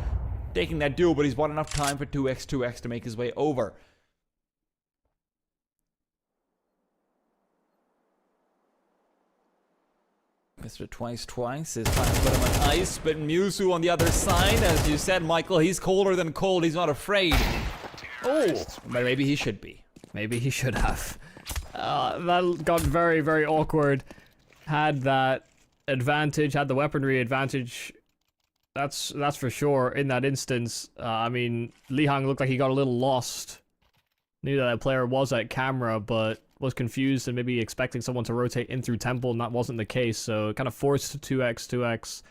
taking that duel, but he's bought enough time for 2x to make his way over. Mr. Twice is trying to put him on ice, but Mewtwo on the other side, as you said, Michael, he's colder than cold, he's not afraid. Oh, but maybe he should be. Maybe he should have. That got very, very awkward. Had that advantage, had the weaponry advantage. That's for sure in that instance. I mean, Lihang looked like he got a little lost. Knew that player was at camera, but was confused and maybe expecting someone to rotate in through Temple, and that wasn't the case. So it kind of forced 2x,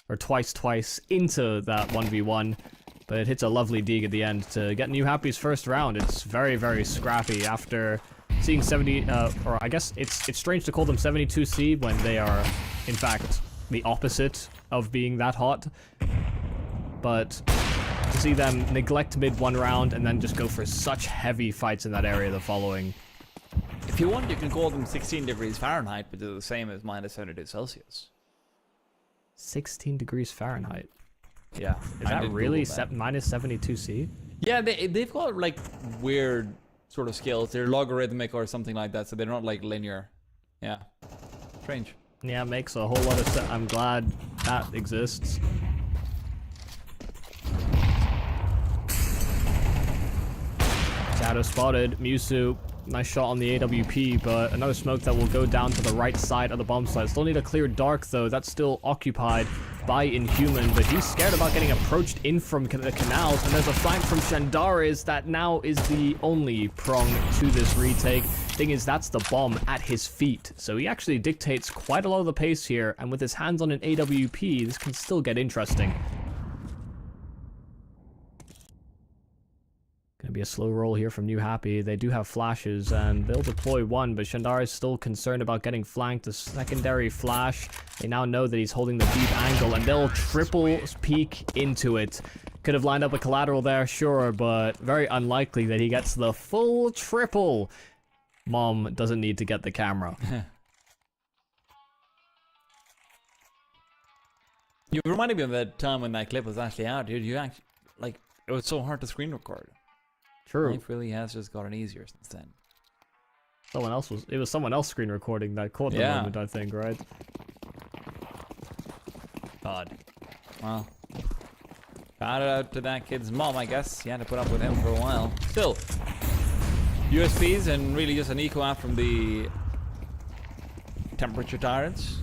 or twice into that 1v1. But it hits a lovely dig at the end to get New Happy's first round. It's very, very scrappy after seeing 70, or I guess it's strange to call them 72C when they are, in fact, the opposite of being that hot. but to see them neglect mid one round and then just go for such heavy fights in that area the following. If you want, you can call them 16 degrees Fahrenheit, but they're the same as minus 72 Celsius. 16 degrees Fahrenheit. Yeah. Is that really minus 72 C? Yeah, they've got like weird sort of scales. They're logarithmic or something like that, so they're not like linear. Yeah. Strange. Yeah, it makes a whole lot of sense. I'm glad that exists. Shadow spotted. Mewtwo, nice shot on the AWP, but another smoke that will go down to the right side of the bomb site. Still need a clear dark, though. That's still occupied by Inhuman, but he's scared about getting approached in from the canals, and there's a flank from Shandaris that now is the only prong to this retake. Thing is, that's the bomb at his feet, so he actually dictates quite a lot of the pace here, and with his hands on an AWP, this can still get interesting. Gonna be a slow roll here from NewHappy. They do have flashes, and they'll deploy one, but Shandar is still concerned about getting flanked. A secondary flash. They now know that he's holding the deep angle, and they'll triple peek into it. Could have lined up a collateral there, sure, but very unlikely that he gets the full triple. Mom doesn't need to get the camera. You reminded me of that time when that clip was actually out, dude. You actually, like, it was so hard to screen record. True. Life really has just gotten easier since then. It was someone else screen recording that caught the moment, I think, right? God. Well, shout out to that kid's mom, I guess. You had to put up with him for a while. Still, USPs and really just an eco out from the temperature tyrants.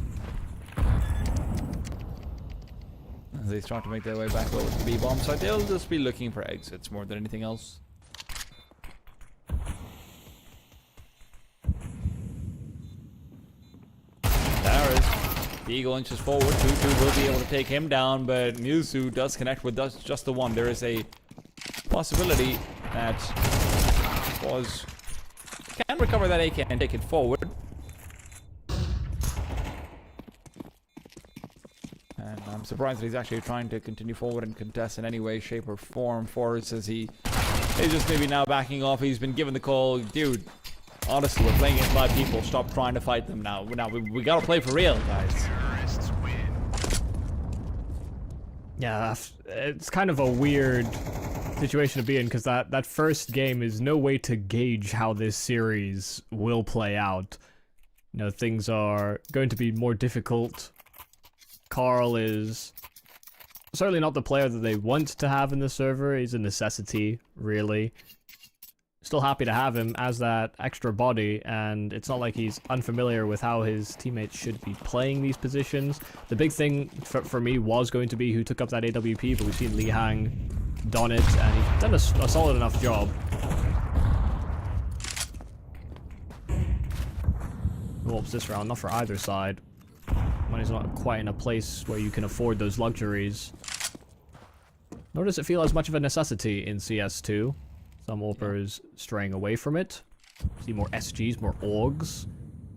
As they start to make their way back over to the B-bomb site, they'll just be looking for exits more than anything else. The Eagle inches forward. 2-2 will be able to take him down, but Mewtwo does connect with just the one. There is a possibility that was can recover that AK and take it forward. And I'm surprised that he's actually trying to continue forward and contest in any way, shape, or form. Forrest, as he is just maybe now backing off. He's been given the call, dude. Honestly, we're playing against live people. Stop trying to fight them now. We gotta play for real, guys. Yeah, it's kind of a weird situation to be in, because that first game is no way to gauge how this series will play out. You know, things are going to be more difficult. Carl is certainly not the player that they want to have in the server. He's a necessity, really. Still happy to have him as that extra body, and it's not like he's unfamiliar with how his teammates should be playing these positions. The big thing for me was going to be who took up that AWP, but we've seen Li Hang don it, and he's done a solid enough job. Whoops, this round, not for either side. Money's not quite in a place where you can afford those luxuries. Nor does it feel as much of a necessity in CS2. Some AWPers straying away from it. See more SGs, more AUGs.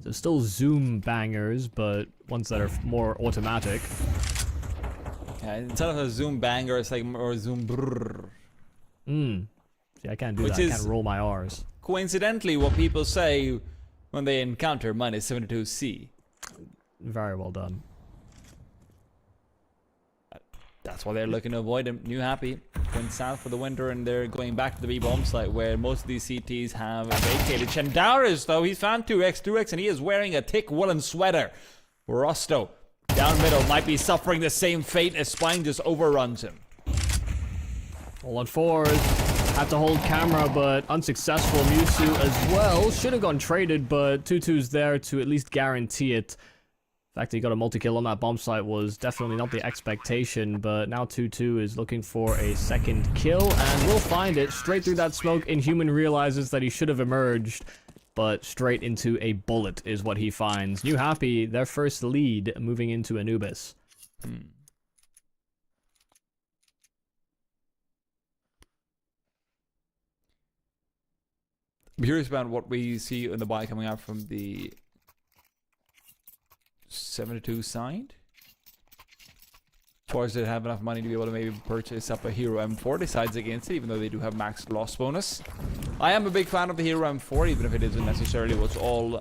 So still zoom bangers, but ones that are more automatic. Yeah, instead of a zoom banger, it's like more zoom brrrr. See, I can't do that. I can't roll my R's. Coincidentally, what people say when they encounter minus 72C. Very well done. That's why they're looking to avoid him. NewHappy went south for the winter, and they're going back to the B-bomb site where most of these CTs have vacated. Shandaris, though, he's found 2x, and he is wearing a thick woolen sweater. Rosto, down middle, might be suffering the same fate as Spine just overruns him. All on fours. Had to hold camera, but unsuccessful. Mewtwo as well. Should have gone traded, but 2-2's there to at least guarantee it. The fact that he got a multi-kill on that bomb site was definitely not the expectation, but now 2-2 is looking for a second kill, and we'll find it. Straight through that smoke, Inhuman realizes that he should have emerged, but straight into a bullet is what he finds. NewHappy, their first lead, moving into Anubis. I'm curious about what we see in the buy coming out from the 72 side. Force did have enough money to be able to maybe purchase up a Hero M4, decides against it, even though they do have max loss bonus. I am a big fan of the Hero M4, even if it isn't necessarily what's all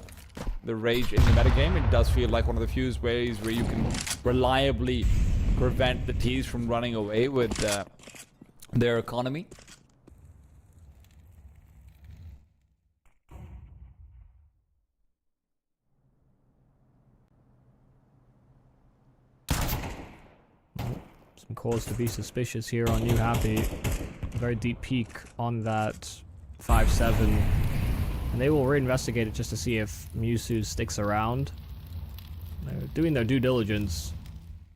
the rage in the metagame. It does feel like one of the few ways where you can reliably prevent the T's from running away with their economy. Some cause to be suspicious here on NewHappy. Very deep peek on that 5-7. And they will reinvestigate it just to see if Mewtwo sticks around. They're doing their due diligence.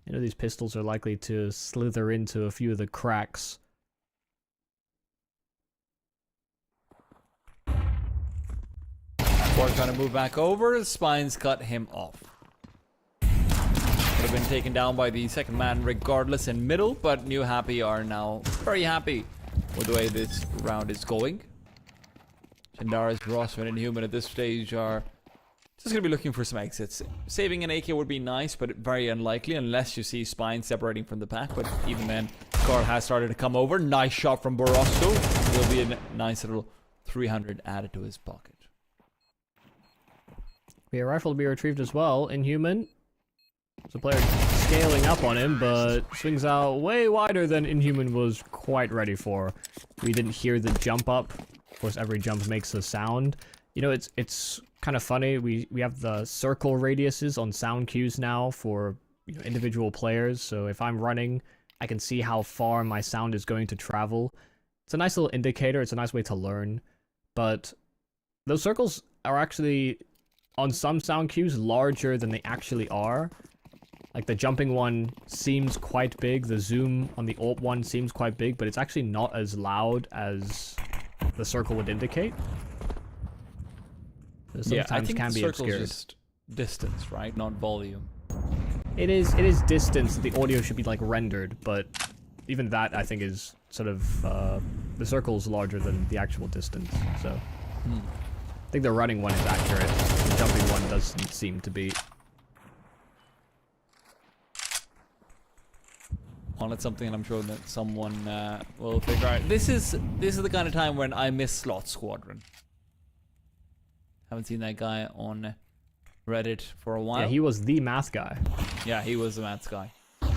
You know, these pistols are likely to slither into a few of the cracks. Or trying to move back over, Spines cut him off. Would have been taken down by the second man regardless in middle, but NewHappy are now very happy with the way this round is going. Shindaris, Rossman, and Human at this stage are just going to be looking for some exits. Saving an AK would be nice, but very unlikely unless you see Spine separating from the pack. But even then, Carl has started to come over. Nice shot from Borosto. Will be a nice little 300 added to his pocket. Be a rifle to be retrieved as well. Inhuman. There's a player scaling up on him, but swings out way wider than Inhuman was quite ready for. We didn't hear the jump up. Of course, every jump makes a sound. You know, it's kind of funny. We have the circle radiuses on sound cues now for, you know, individual players. So if I'm running, I can see how far my sound is going to travel. It's a nice little indicator. It's a nice way to learn. But those circles are actually, on some sound cues, larger than they actually are. Like the jumping one seems quite big, the zoom on the AWP one seems quite big, but it's actually not as loud as the circle would indicate. So sometimes Yeah, I think can the be circle's obscured. just distance, right? Not volume. It is distance. The audio should be like rendered, but even that I think is sort of the circle's larger than the actual distance. So I think the running one is accurate. The jumping one doesn't seem to be. Well, it's something I'm sure that someone will figure out. This is the kind of time when I miss Slot Squadron. Haven't seen that guy on Reddit for a while. Yeah, he was the math guy. Yeah, he was the maths guy. I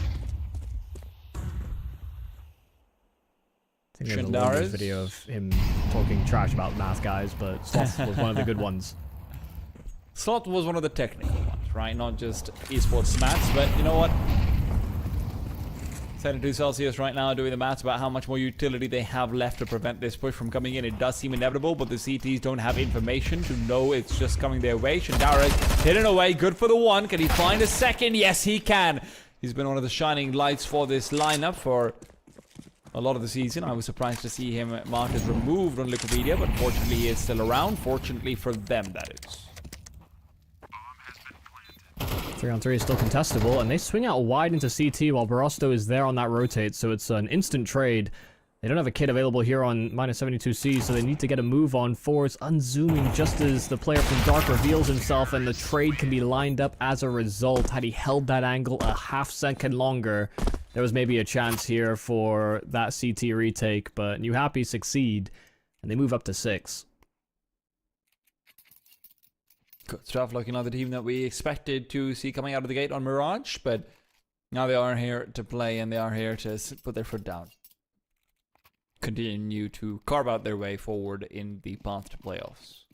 think there's a London Shindaris. video of him talking trash about math guys, but Sloth was one of the good ones. Slot was one of the technical ones, right? Not just esports maths, but you know what? 72 Celsius right now doing the maths about how much more utility they have left to prevent this push from coming in. It does seem inevitable, but the CTs don't have information to know it's just coming their way. Shindaris hidden away, good for the one. Can he find a second? Yes, he can. He's been one of the shining lights for this lineup for a lot of the season. I was surprised to see him marked as removed on Wikipedia, but fortunately he is still around. Fortunately for them, that is. 3-on-3 is still contestable, and they swing out wide into CT while Borosto is there on that rotate, so it's an instant trade. They don't have a kit available here on -72C, so they need to get a move on. Force unzooming just as the player from Dark reveals himself, and the trade can be lined up as a result. Had he held that angle a half-second longer, there was maybe a chance here for that CT retake, but NewHappy succeed, and they move up to 6. Good stuff. Looking like the team that we expected to see coming out of the gate on Mirage, but now they are here to play and they are here to put their foot down. Continue to carve out their way forward in the path to playoffs.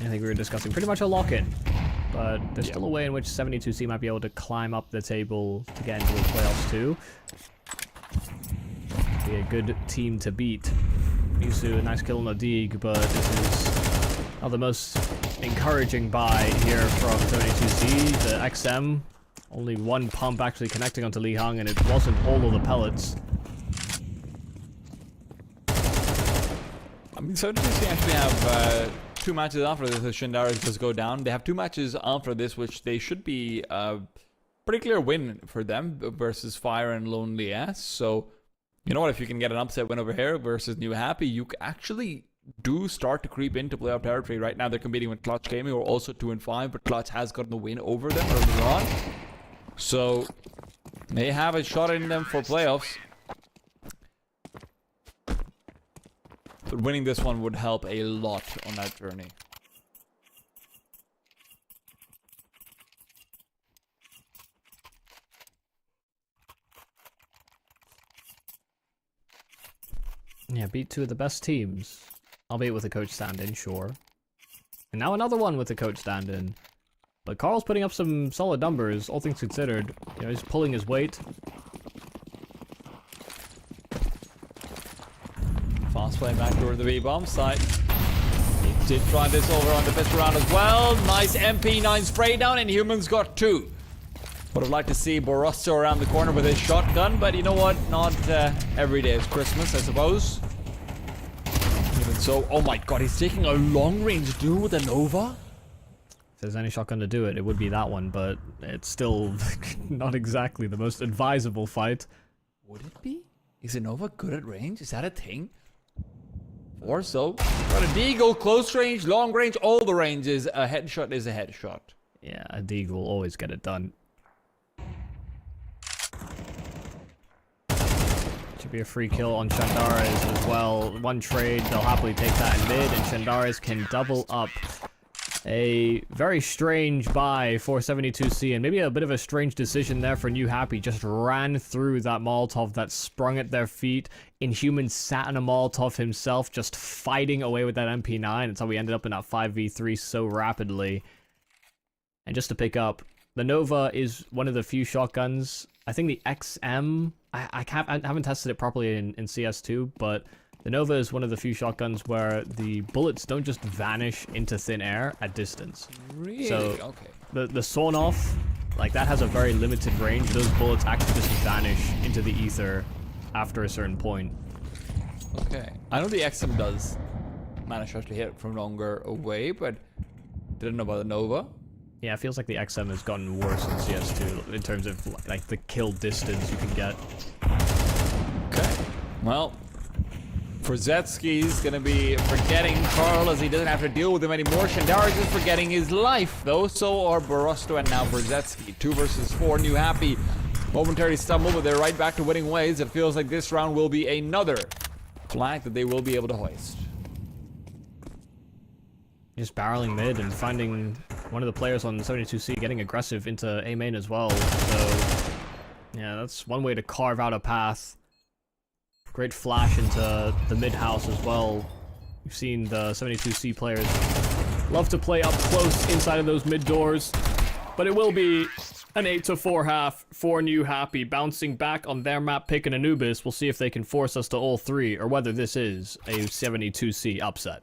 I think we were discussing pretty much a lock-in, but there's still a way in which 72C might be able to climb up the table to get into the playoffs too. Be a good team to beat. Mewtwo, a nice kill on the Dig, but this is not the most encouraging buy here from 72C. The XM, only one pump actually connecting onto Li Hung, and it wasn't all of the pellets. I mean, 72C actually have 2 matches after this as Shindaris does go down. They have 2 matches after this, which they should be a pretty clear win for them versus Fire and Lonely S. So, you know what, if you can get an upset win over here versus NewHappy, you actually do start to creep into playoff territory. Right now they're competing with Clutch Gaming, who are also 2-5, but Clutch has gotten the win over them early on. So they have a shot in them for playoffs. But winning this one would help a lot on that journey. Yeah, beat two of the best teams. Albeit with a coach stand-in, sure. And now another one with a coach stand-in. But Carl's putting up some solid numbers, all things considered. You know, he's pulling his weight. Fast play back toward the B-bomb side. He did try this over on the fifth round as well. Nice MP9 spray down, and Humans got 2. Would have liked to see Borosto around the corner with his shotgun, but you know what? Not every day is Christmas, I suppose. Even so, oh my god, he's taking a long-range duel with a Nova? If there's any shotgun to do it, it would be that one, but it's still not exactly the most advisable fight. Would it be? Is a Nova good at range? Is that a thing? Or so. Got a Deagle, close range, long range, all the ranges. A headshot is a headshot. Yeah, a Deagle will always get it done. Should be a free kill on Shandares as well. One trade, they'll happily take that in mid, and Shandares can double up. A very strange buy for 72C, and maybe a bit of a strange decision there for NewHappy. Just ran through that Molotov that sprung at their feet. Inhuman sat in a Molotov himself, just fighting away with that MP9. That's how we ended up in that 5v3 so rapidly. And just to pick up, the Nova is one of the few shotguns. I think the XM, I haven't tested it properly in CS2, but the Nova is one of the few shotguns where the bullets don't just vanish into thin air at distance. Really? So Okay. the sawn-off, like, that has a very limited range. Those bullets actually just vanish into the ether after a certain point. Okay. I know the XM does manage to hit from longer away, but didn't know about the Nova. Yeah, it feels like the XM has gotten worse in CS2 in terms of, like, the kill distance you can get. Okay. Well, Brzezinski's gonna be forgetting Carl as he doesn't have to deal with him anymore. Shandares is forgetting his life, though. So are Borosto and now Brzezinski. 2 versus 4. NewHappy momentarily stumble, but they're right back to winning ways. It feels like this round will be another flag that they will be able to hoist. Just barreling mid and finding one of the players on 72C getting aggressive into A main as well. So, yeah, that's one way to carve out a path. Great flash into the mid house as well. We've seen the 72C players love to play up close inside of those mid doors. But it will be an 8-4 half for NewHappy, bouncing back on their map pick in Anubis. We'll see if they can force us to all 3, or whether this is a 72C upset.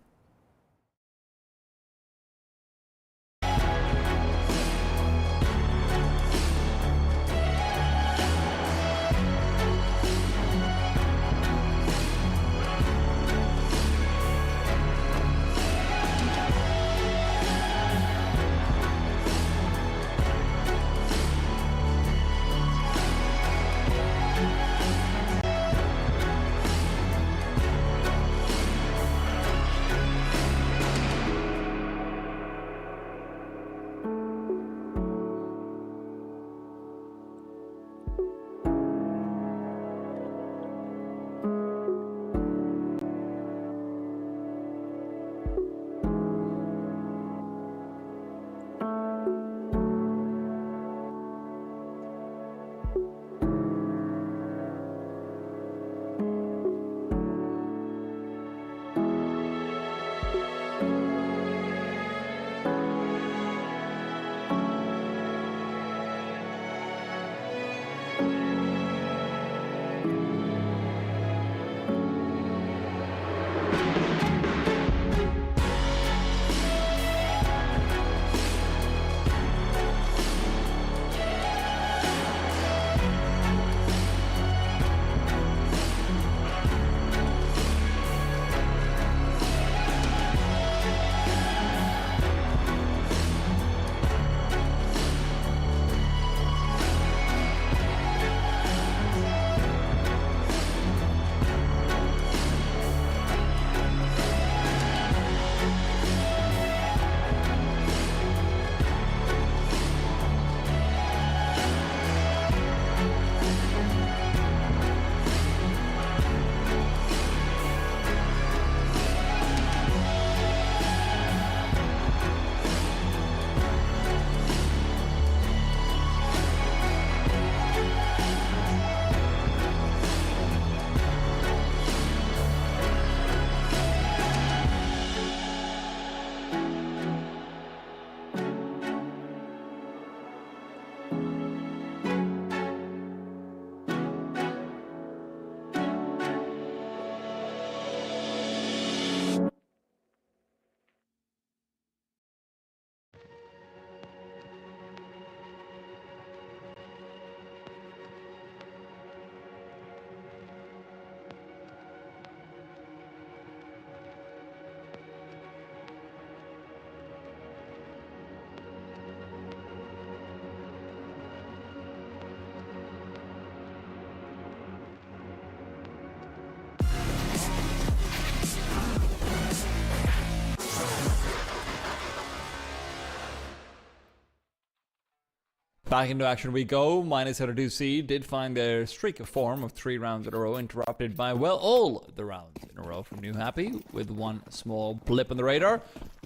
Back into action we go. -2C did find their streak of form of 3 rounds in a row interrupted by, well, all the rounds in a row from NewHappy with one small blip on the radar.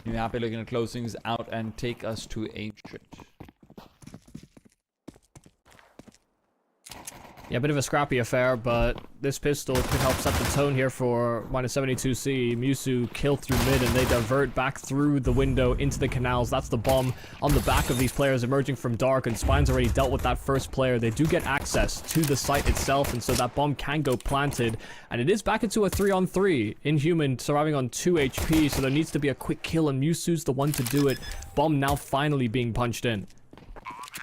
NewHappy looking to close things out and take us to Ancient. Yeah, a bit of a scrappy affair, but this pistol could help set the tone here for -72C. Musu kill through mid, and they divert back through the window into the canals. That's the bomb on the back of these players emerging from dark, and Spine's already dealt with that first player. They do get access to the site itself, and so that bomb can go planted, and it is back into a 3-on-3. Inhuman surviving on 2 HP, so there needs to be a quick kill, and Musu's the one to do it. Bomb now finally being punched in.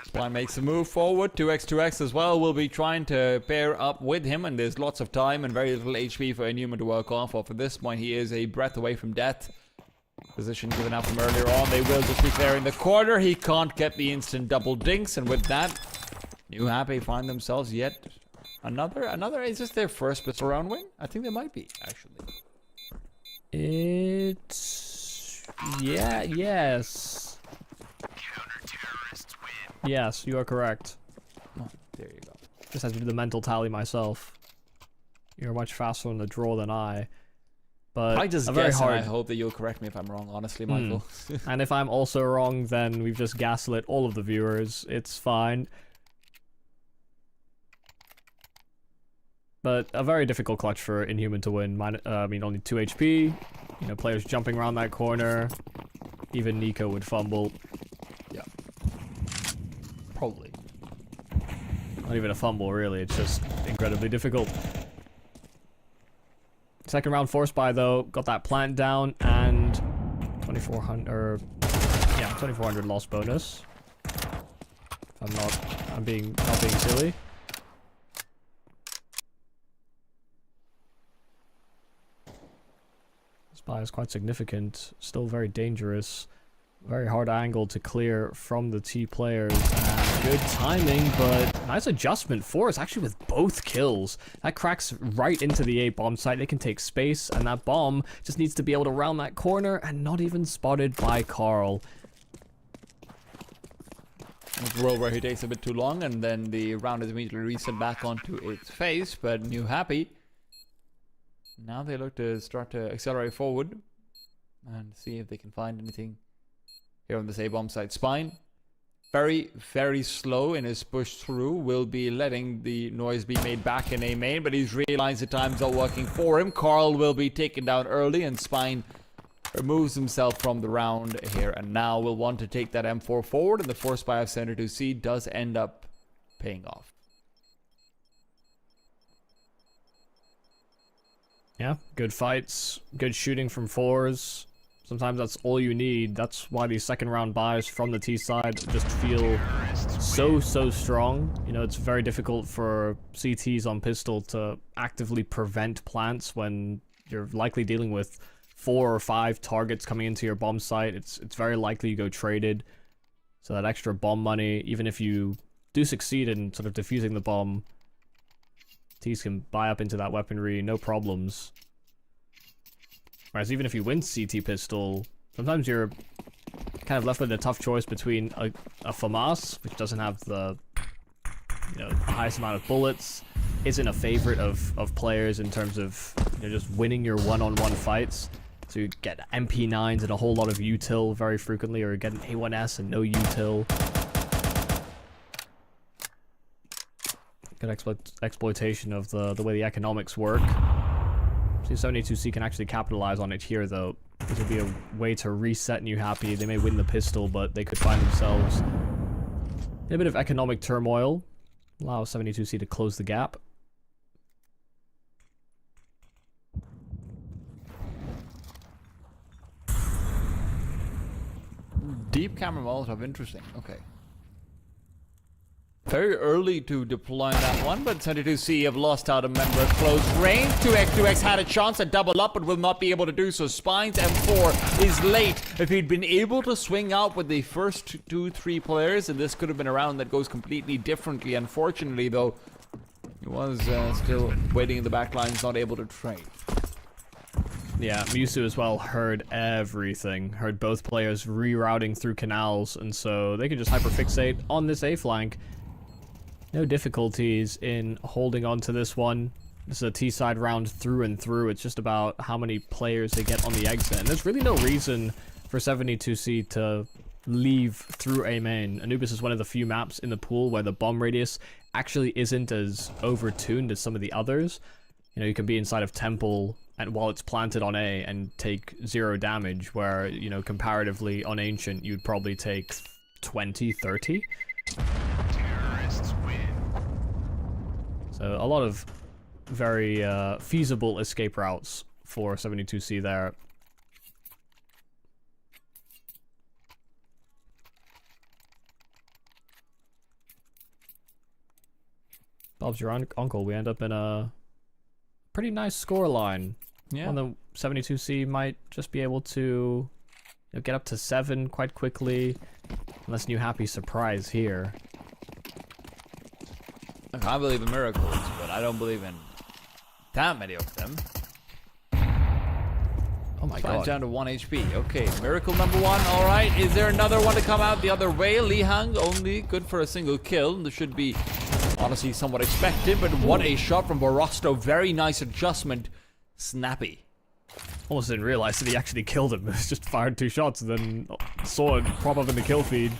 Spine makes a move forward. 2x as well will be trying to pair up with him, and there's lots of time and very little HP for Inhuman to work off of. At this point, he is a breath away from death. Position given out from earlier on. They will just be clearing the corner. He can't get the instant double dinks, and with that, NewHappy find themselves yet another. Is this their first pistol round win? I think they might be, actually. Yes. Yes, you are correct. Oh, there you go. Just have to do the mental tally myself. You're much faster on the draw than I. But I just very guess, hard. and I hope that you'll correct me if I'm wrong, honestly, Michael. And if I'm also wrong, then we've just gaslit all of the viewers. It's fine. But a very difficult clutch for Inhuman to win. Only 2 HP. You know, players jumping around that corner. Even Nico would fumble. Yeah. Probably. Not even a fumble, really. It's just incredibly difficult. Second round force buy, though. Got that plant down, and 2400 loss bonus. If I'm not being silly. This buy is quite significant. Still very dangerous. Very hard angle to clear from the T players, and good timing, but nice adjustment. Force actually with both kills. That cracks right into the A bomb site. They can take space, and that bomb just needs to be able to round that corner, and not even spotted by Carl. It's a roll where he takes a bit too long, and then the round is immediately reset back onto its face, but NewHappy. Now they look to start to accelerate forward and see if they can find anything here on this A-bomb site. Spine, very, very slow in his push through, will be letting the noise be made back in A main, but he's realized the time's not working for him. Carl will be taken down early, and Spine removes himself from the round here, and now will want to take that M4 forward, and the force buy of Center 2C does end up paying off. Yeah, good fights, good shooting from fours. Sometimes that's all you need. That's why these second round buys from the T side just feel so strong. You know, it's very difficult for CTs on pistol to actively prevent plants when you're likely dealing with 4 or 5 targets coming into your bomb site. It's very likely you go traded. So that extra bomb money, even if you do succeed in sort of defusing the bomb, Ts can buy up into that weaponry, no problems. Whereas even if you win CT pistol, sometimes you're kind of left with a tough choice between a FAMAS, which doesn't have the highest amount of bullets, isn't a favorite of players in terms of just winning your one-on-one fights. So you get MP9s and a whole lot of util very frequently, or get an A1S and no util. Good exploitation of the way the economics work. C72C can actually capitalize on it here, though. This would be a way to reset NewHappy. They may win the pistol, but they could find themselves in a bit of economic turmoil. Allow 72C to close the gap. Deep camera Molotov, interesting. Okay. Very early to deploy that one, but 72C have lost out a member at close range. 2x had a chance to double up, but will not be able to do so. Spine's M4 is late. If he'd been able to swing out with the first 2-3 players, and this could have been a round that goes completely differently. Unfortunately, though, he was still waiting in the back lines, not able to trade. Yeah, Musu as well heard everything. Heard both players rerouting through canals, and so they could just hyperfixate on this A flank. No difficulties in holding on to this one. This is a T-side round through and through. It's just about how many players they get on the exit. And there's really no reason for 72C to leave through A main. Anubis is one of the few maps in the pool where the bomb radius actually isn't as overtuned as some of the others. You know, you can be inside of Temple and while it's planted on A and take 0 damage, where, you know, comparatively on Ancient, you'd probably take 20, 30. Terrorists win. So a lot of very feasible escape routes for 72C there. Bob's your uncle. We end up in a pretty nice score line. Yeah. One the 72C might just be able to, you know, get up to 7 quite quickly, unless NewHappy surprise here. Look, I believe in miracles, but I don't believe in that many of them. Oh my Finds god. down to 1 HP. Okay, miracle number 1. All right, is there another one to come out the other way? Lihang only good for a single kill. This should be honestly somewhat expected, but what a shot from Borosto. Very nice adjustment. Snappy. Almost didn't realize that he actually killed him. He just fired 2 shots and then saw it prop up in the kill feed.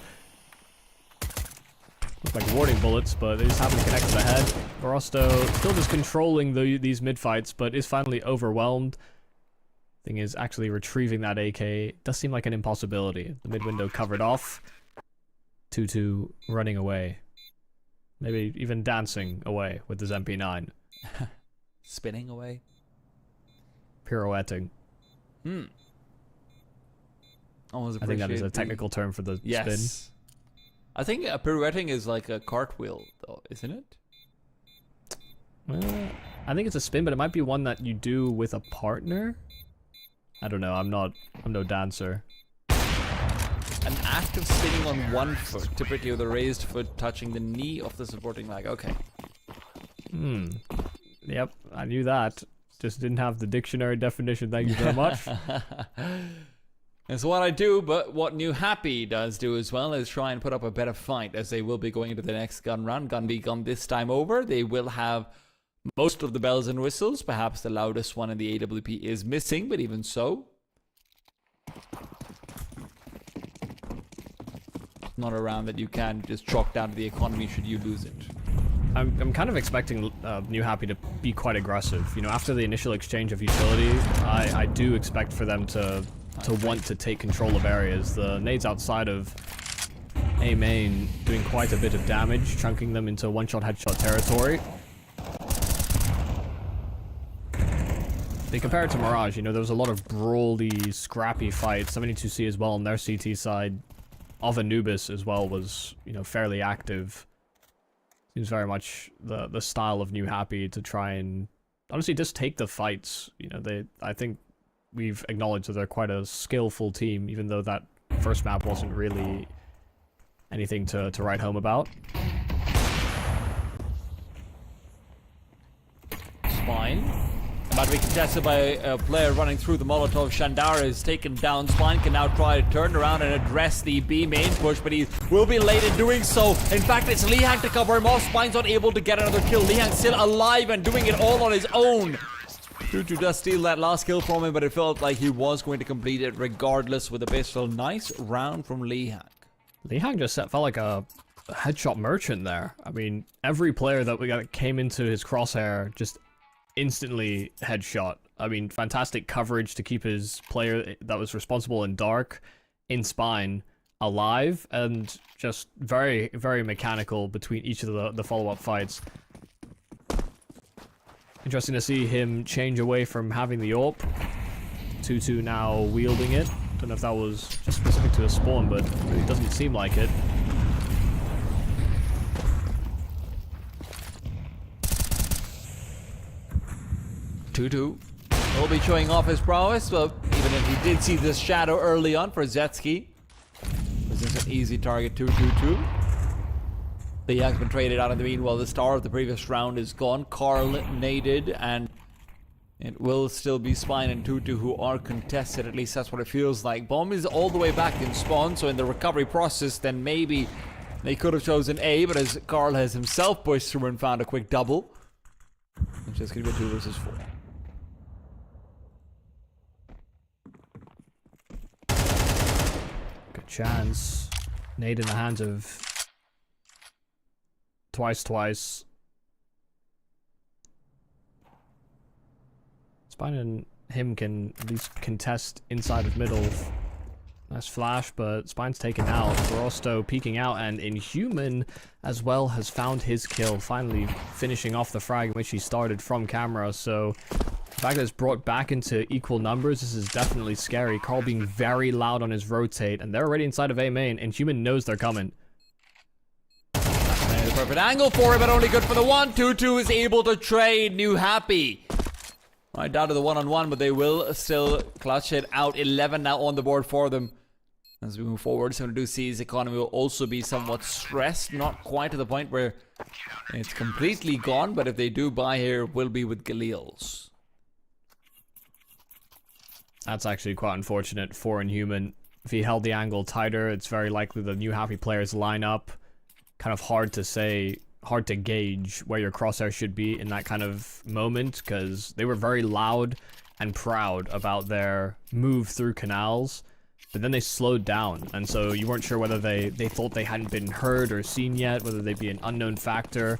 Looked like warning bullets, but they just happen to connect to the head. Borosto still just controlling these mid-fights, but is finally overwhelmed. Thing is, actually retrieving that AK does seem like an impossibility. The mid-window covered off. 2-2 running away. Maybe even dancing away with his MP9. Spinning away. Pirouetting. Almost I think that is a appreciate technical term for the spin. I think pirouetting is like a cartwheel, though, isn't it? I think it's a spin, but it might be one that you do with a partner. I don't know. I'm no dancer. An act of spinning on one foot, typically with a raised foot touching the knee of the supporting leg. Okay. Yep, I knew that. Just didn't have the dictionary definition. Thank you very much. That's what I do, but what NewHappy does do as well is try and put up a better fight, as they will be going into the next gun round. Gun v gun this time over. They will have most of the bells and whistles. Perhaps the loudest one in the AWP is missing, but even so. Not a round that you can just chalk down to the economy should you lose it. I'm kind of expecting NewHappy to be quite aggressive. You know, after the initial exchange of utility, I do expect for them to want to take control of areas. The nades outside of A main doing quite a bit of damage, chunking them into one-shot headshot territory. They compare it to Mirage, you know, there was a lot of brawly, scrappy fights. 72C as well on their CT side of Anubis as well was, you know, fairly active. Seems very much the style of NewHappy to try and honestly just take the fights. You know, I think we've acknowledged that they're quite a skillful team, even though that first map wasn't really anything to write home about. Spine. About to be contested by a player running through the Molotov. Shandara is taken down. Spine can now try to turn around and address the B main push, but he will be late in doing so. In fact, it's Lihang to cover him off. Spine's not able to get another kill. Lihang still alive and doing it all on his own. Tutu does steal that last kill from him, but it felt like he was going to complete it regardless with a pistol. Nice round from Lihang. Lihang just felt like a headshot merchant there. I mean, every player that came into his crosshair just instantly headshot. I mean, fantastic coverage to keep his player that was responsible in dark, in Spine, alive, and just very, very mechanical between each of the follow-up fights. Interesting to see him change away from having the AWP to now wielding it. Don't know if that was just specific to a spawn, but it really doesn't seem like it. Tutu will be showing off his prowess, but even if he did see this shadow early on for Zetsky, this is an easy target. 2-2-2. The Young's been traded out in the meanwhile. The star of the previous round is gone. Carl naded, and It will still be Spine and Tutu who are contested, at least that's what it feels like. Bomb is all the way back in spawn, so in the recovery process, then maybe they could have chosen A, but as Carl has himself pushed through and found a quick double, it's just going to be 2 versus 4. Good chance. Nade in the hands of Twice. Spine and him can at least contest inside of middle. Nice flash, but Spine's taken out. Rosto peeking out, and Inhuman as well has found his kill, finally finishing off the frag in which he started from camera. So the fact that it's brought back into equal numbers, this is definitely scary. Carl being very loud on his rotate, and they're already inside of A main. Inhuman knows they're coming. The perfect angle for it, but only good for the one. Tutu is able to trade NewHappy. Right down to the one-on-one, but they will still clutch it out. 11 now on the board for them. As we move forward, 72C's economy will also be somewhat stressed. Not quite to the point where it's completely gone, but if they do buy here, it will be with Galil's. That's actually quite unfortunate for Inhuman. If he held the angle tighter, it's very likely the NewHappy players line up. Kind of hard to say, hard to gauge where your crosshair should be in that kind of moment, because they were very loud and proud about their move through canals, but then they slowed down, and so you weren't sure whether they thought they hadn't been heard or seen yet, whether they'd be an unknown factor,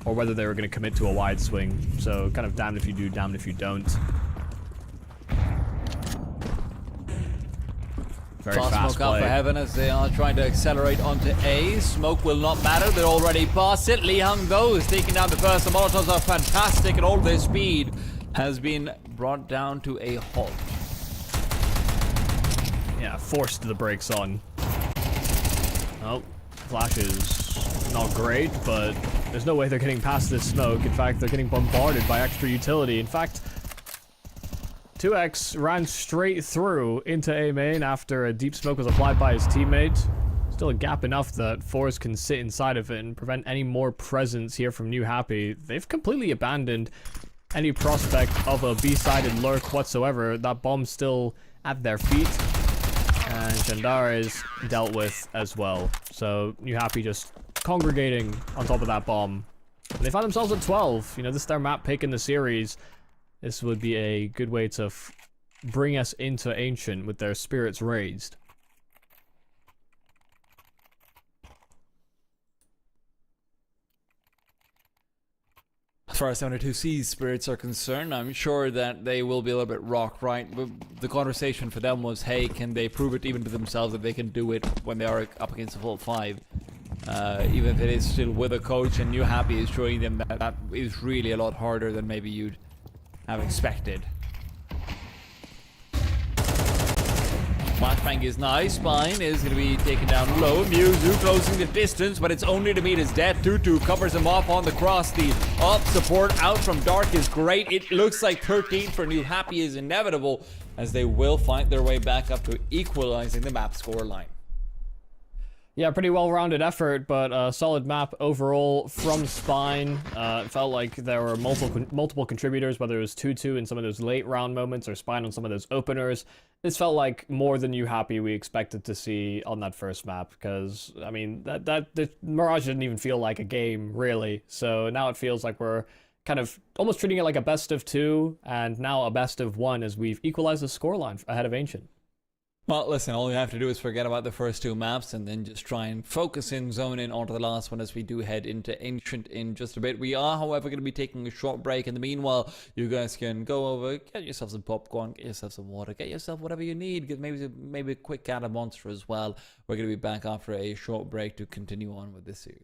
or whether they were going to commit to a wide swing. So kind of damned if you do, damned if you don't. Very fast Smoke out play. for Heaven as they are trying to accelerate onto A. Smoke will not matter. They're already past it. Li Hung, though, is taking down the first. The Molotovs are fantastic, and all their speed has been brought down to a halt. Yeah, forced the brakes on. Oh, flash is not great, but there's no way they're getting past this smoke. In fact, they're getting bombarded by extra utility. In fact, 2X ran straight through into A main after a deep smoke was applied by his teammate. Still a gap enough that Forrest can sit inside of it and prevent any more presence here from NewHappy. They've completely abandoned any prospect of a B-sided lurk whatsoever. That bomb's still at their feet, and Shandara is dealt with as well. So NewHappy just congregating on top of that bomb. And they find themselves at 12. You know, this is their map pick in the series. This would be a good way to bring us into Ancient with their spirits raised. As far as 72C's spirits are concerned, I'm sure that they will be a little bit rocked, right? The conversation for them was, hey, can they prove it even to themselves that they can do it when they are up against a full 5? Even if it is still with a coach, and NewHappy is showing them that that is really a lot harder than maybe you'd have expected. Flashbang is nice. Spine is going to be taken down low. Mewzoo closing the distance, but it's only to meet his death. Tutu covers him off on the cross. The up support out from Dark is great. It looks like 13 for NewHappy is inevitable, as they will find their way back up to equalizing the map score line. Yeah, pretty well-rounded effort, but a solid map overall from Spine. It felt like there were multiple contributors, whether it was Tutu in some of those late round moments or Spine on some of those openers. This felt like more than NewHappy we expected to see on that first map, because, I mean, the Mirage didn't even feel like a game, really. So now it feels like we're kind of almost treating it like a best of 2, and now a best of 1 as we've equalized the scoreline ahead of Ancient. Well, listen, all you have to do is forget about the first 2 maps and then just try and focus in, zone in onto the last one as we do head into Ancient in just a bit. We are, however, going to be taking a short break. In the meanwhile, you guys can go over, get yourself some popcorn, get yourself some water, get yourself whatever you need. Get maybe a quick cat of monster as well. We're going to be back after a short break to continue on with this series.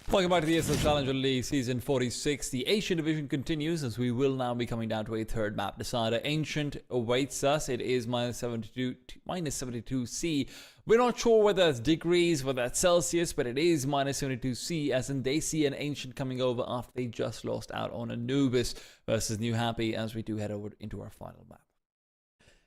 Welcome back to the ESL Challenger League Season 46. The Asian Division continues as we will now be coming down to a third map decider. Ancient awaits us. It is minus 72C. We're not sure whether that's degrees, whether that's Celsius, but it is minus 72C, as in they see an Ancient coming over after they just lost out on Anubis versus NewHappy, as we do head over into our final map.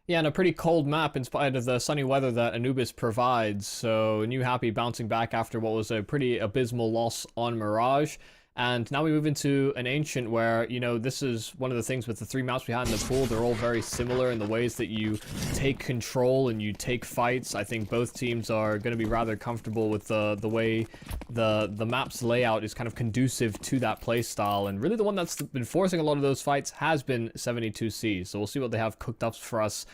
Yeah, and a pretty cold map in spite of the sunny weather that Anubis provides. So NewHappy bouncing back after what was a pretty abysmal loss on Mirage. And now we move into an Ancient where, you know, this is one of the things with the three maps we had in the pool. They're all very similar in the ways that you take control and you take fights. I think both teams are going to be rather comfortable with the way the map's layout is kind of conducive to that play style. And really the one that's been forcing a lot of those fights has been 72C. So we'll see what they have cooked up for us.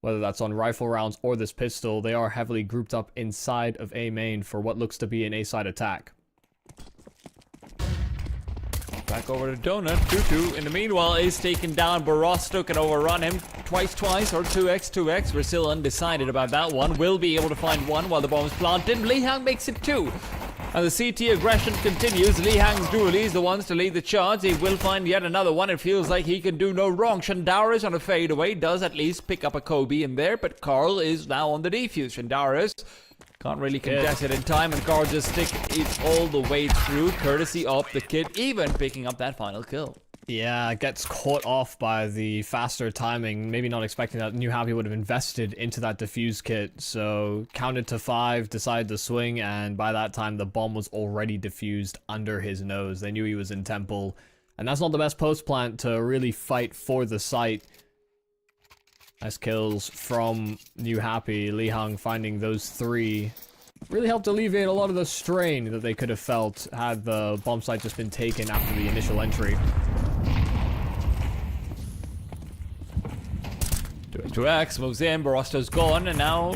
Whether that's on rifle rounds or this pistol, they are heavily grouped up inside of A main for what looks to be an A-side attack. Back over to Donut, 2-2. In the meanwhile, Ace taken down. Borosto can overrun him twice, or 2x. We're still undecided about that one. Will be able to find one while the bomb is planted. Li Hang makes it 2. And the CT aggression continues. Li Hang's dualies, the ones to lead the charge. He will find yet another one. It feels like he can do no wrong. Shandaris on a fadeaway does at least pick up a Kobe in there, but Carl is now on the defuse. Shandaris can't really contest it in time, and Carl just stick it all the way through, courtesy of the kid, even picking up that final kill. Yeah, gets caught off by the faster timing. Maybe not expecting that NewHappy would have invested into that defuse kit. So counted to 5, decided to swing, and by that time the bomb was already defused under his nose. They knew he was in temple, and that's not the best post plant to really fight for the site. Nice kills from NewHappy. Li Hang finding those 3 really helped alleviate a lot of the strain that they could have felt had the bomb site just been taken after the initial entry. 2x moves in, Borosto's gone, and now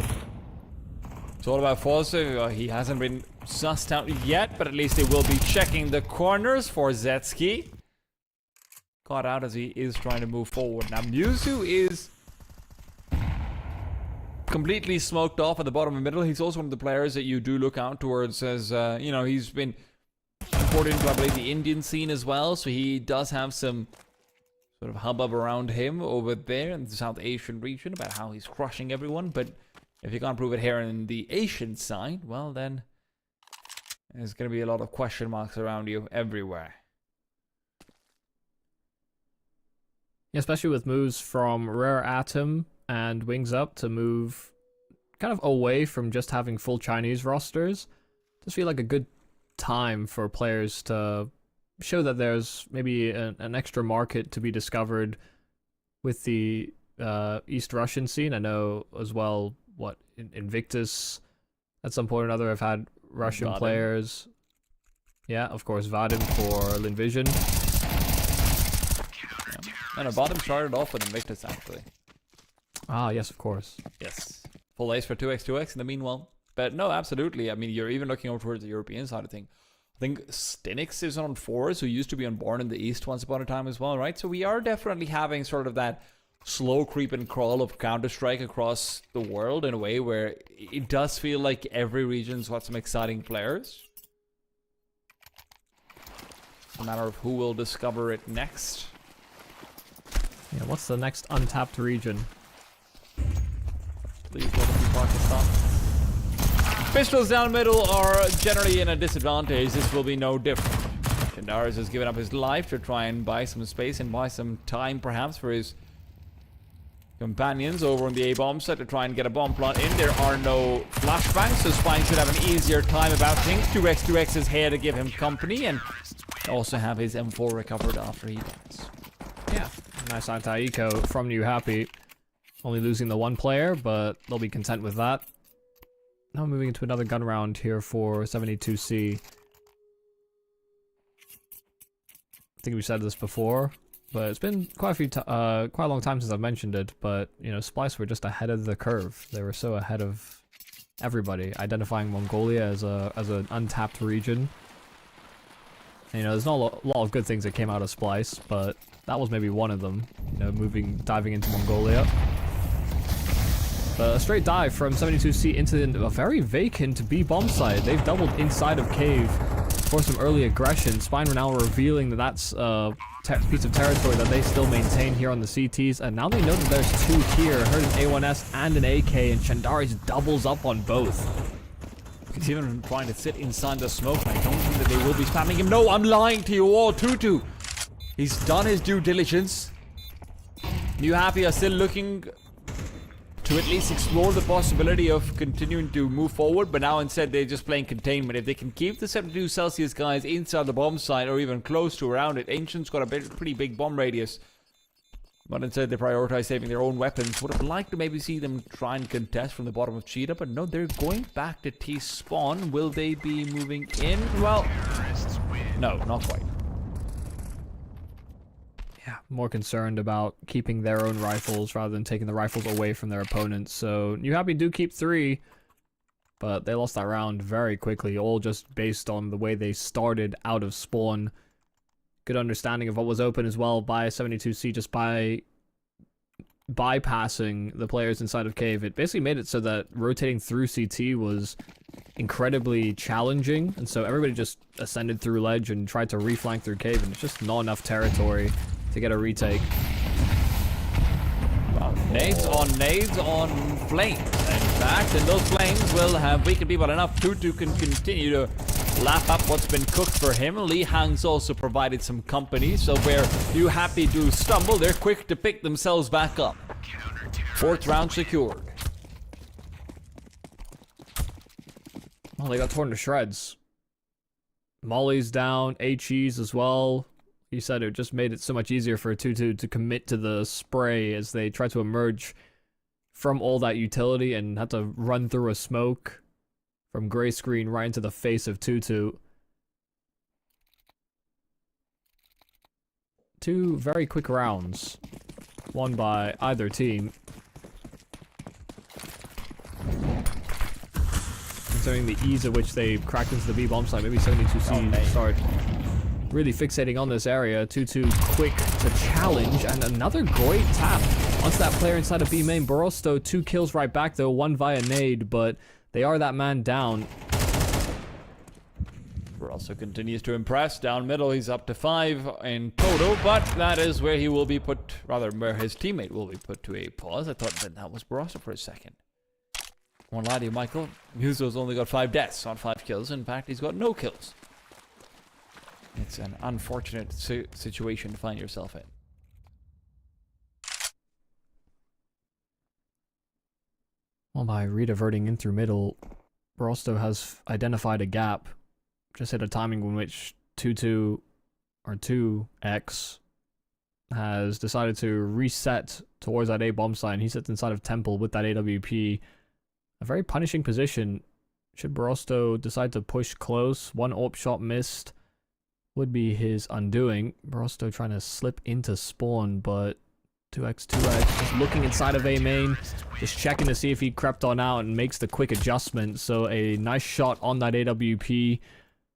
it's all about Forza. He hasn't been sussed out yet, but at least they will be checking the corners for Zetsky. Caught out as he is trying to move forward. Now Mewtwo is completely smoked off at the bottom and middle. He's also one of the players that you do look out towards as, you know, he's been imported into, I believe, the Indian scene as well, so he does have some sort of hubbub around him over there in the South Asian region about how he's crushing everyone. But if you can't prove it here in the Asian side, well then there's going to be a lot of question marks around you everywhere. Especially with moves from Rare Atom and Wings Up to move kind of away from just having full Chinese rosters. Just feel like a good time for players to show that there's maybe an extra market to be discovered with the East Russian scene. I know as well what Invictus at some point or another have had Russian Vadim. players. Yeah, of course, Vadim for Linvision. And Vadim started off with Invictus actually. Ah, yes, of course. Yes. Full ace for 2x. In the meanwhile, But no, absolutely. I mean, you're even looking over towards the European side of things. I think Stinix is on 4s, who used to be on Born in the East once upon a time as well, right? So we are definitely having sort of that slow creep and crawl of Counter-Strike across the world in a way where it does feel like every region's got some exciting players. It's a matter of who will discover it next. Yeah, what's the next untapped region? Please let it be Pakistan. Pistols down middle are generally in a disadvantage. This will be no different. Shandaris has given up his life to try and buy some space and buy some time perhaps for his companions over on the A-bomb site to try and get a bomb plant in. There are no flashbangs, so Spine should have an easier time about things. 2x is here to give him company and also have his M4 recovered after he dies. Yeah, nice anti-eco from NewHappy. Only losing the one player, but they'll be content with that. Now moving into another gun round here for 72C. I think we said this before, but it's been quite a long time since I've mentioned it. But you know, Splice were just ahead of the curve. They were so ahead of everybody, identifying Mongolia as an untapped region. And, you know, there's not a lot of good things that came out of Splice, but that was maybe one of them. You know, diving into Mongolia. A straight dive from 72C into a very vacant B bomb site. They've doubled inside of Cave for some early aggression. Spine are now revealing that that's a piece of territory that they still maintain here on the CTs. And now they know that there's two here. Heard an A1S and an AK, and Shandaris doubles up on both. He's even trying to sit inside the smoke, and I don't think that they will be spamming him. No, I'm lying to you all. Tutu. He's done his due diligence. NewHappy are still looking to at least explore the possibility of continuing to move forward, but now instead they're just playing containment. If they can keep the 72 Celsius guys inside the bomb site or even close to around it, Ancient's got a pretty big bomb radius. But instead they prioritize saving their own weapons. Would have liked to maybe see them try and contest from the bottom of Cheetah, but no, they're going back to T-spawn. Will they be moving in? Well, no, not quite. Yeah, more concerned about keeping their own rifles rather than taking the rifles away from their opponents. So NewHappy do keep 3, but they lost that round very quickly, all just based on the way they started out of spawn. Good understanding of what was open as well by 72C just by bypassing the players inside of Cave. It basically made it so that rotating through CT was incredibly challenging, and so everybody just ascended through ledge and tried to reflank through Cave, and it's just not enough territory to get a retake. Well, nades on flames, in fact, and those flames will have weakened people enough. Tutu can continue to lap up what's been cooked for him. Li Hang's also provided some company, so where NewHappy do stumble, they're quick to pick themselves back up. 4th round secured. Well, they got torn to shreds. Molly's down, HE's as well. He said it just made it so much easier for Tutu to commit to the spray as they tried to emerge from all that utility and had to run through a smoke from gray screen right into the face of Tutu. 2 very quick rounds, won by either team. Considering the ease at which they cracked into the B bomb site, maybe 72C start really fixating on this area. Tutu quick to challenge, and another great tap onto that player inside of B main. Borosto 2 kills right back though, 1 via nade, but they are that man down. Also continues to impress. Down middle, he's up to 5 in total, but that is where he will be put, rather where his teammate will be put to a pause. I thought that was Borosto for a second. Won't lie to you, Michael. Muso's only got 5 deaths, not 5 kills. In fact, he's got no kills. It's an unfortunate situation to find yourself in. Well, by rediverting in through middle, Borosto has identified a gap. Just hit a timing in which 2-2 or 2x has decided to reset towards that A bomb site. He sits inside of Temple with that AWP. A very punishing position. Should Borosto decide to push close, 1 AWP shot missed would be his undoing. Borosto trying to slip into spawn, but 2x, just looking inside of A main, just checking to see if he crept on out and makes the quick adjustment. So a nice shot on that AWP.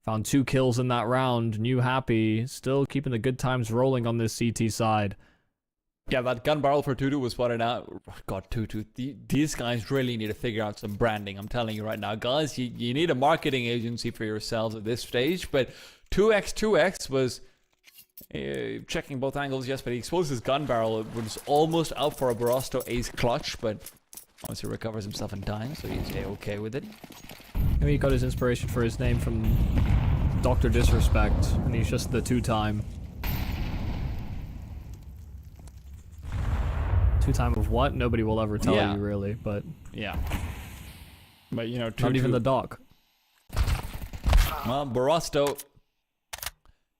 Found 2 kills in that round. New Happy still keeping the good times rolling on this CT side. Yeah, that gun barrel for Tutu was spotted out. God, Tutu, these guys really need to figure out some branding. I'm telling you right now, guys, you need a marketing agency for yourselves at this stage. But 2x was checking both angles, yes, but he exposed his gun barrel. It was almost out for a Barasto ace clutch, but obviously recovers himself in time, so he's okay with it. Maybe he got his inspiration for his name from Dr. Disrespect, and he's just the 2-time. 2-time of what? Nobody will ever tell you, really, but... Yeah. But, you know, not even the doc. Well, Barasto,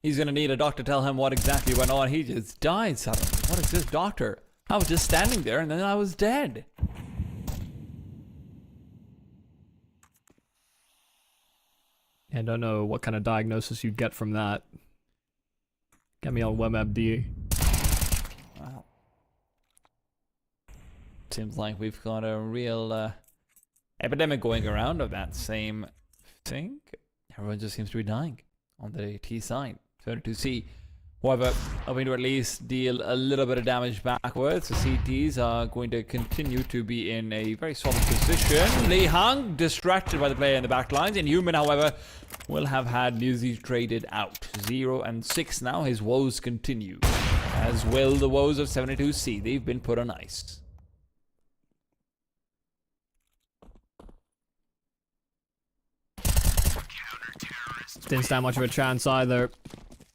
he's going to need a doctor to tell him what exactly went on. He just died suddenly. What is this doctor? I was just standing there, and then I was dead. I don't know what kind of diagnosis you'd get from that. Get me on WebMD. Wow. Seems like we've got a real epidemic going around of that same thing. Everyone just seems to be dying on the T side. 32C. However, hoping to at least deal a little bit of damage backwards. The CTs are going to continue to be in a very solid position. Li Hang distracted by the player in the back lines. Inhuman, however, will have had Newsy traded out. 0 and 6 now. His woes continue. As will the woes of 72C. They've been put on ice. Didn't stand much of a chance either.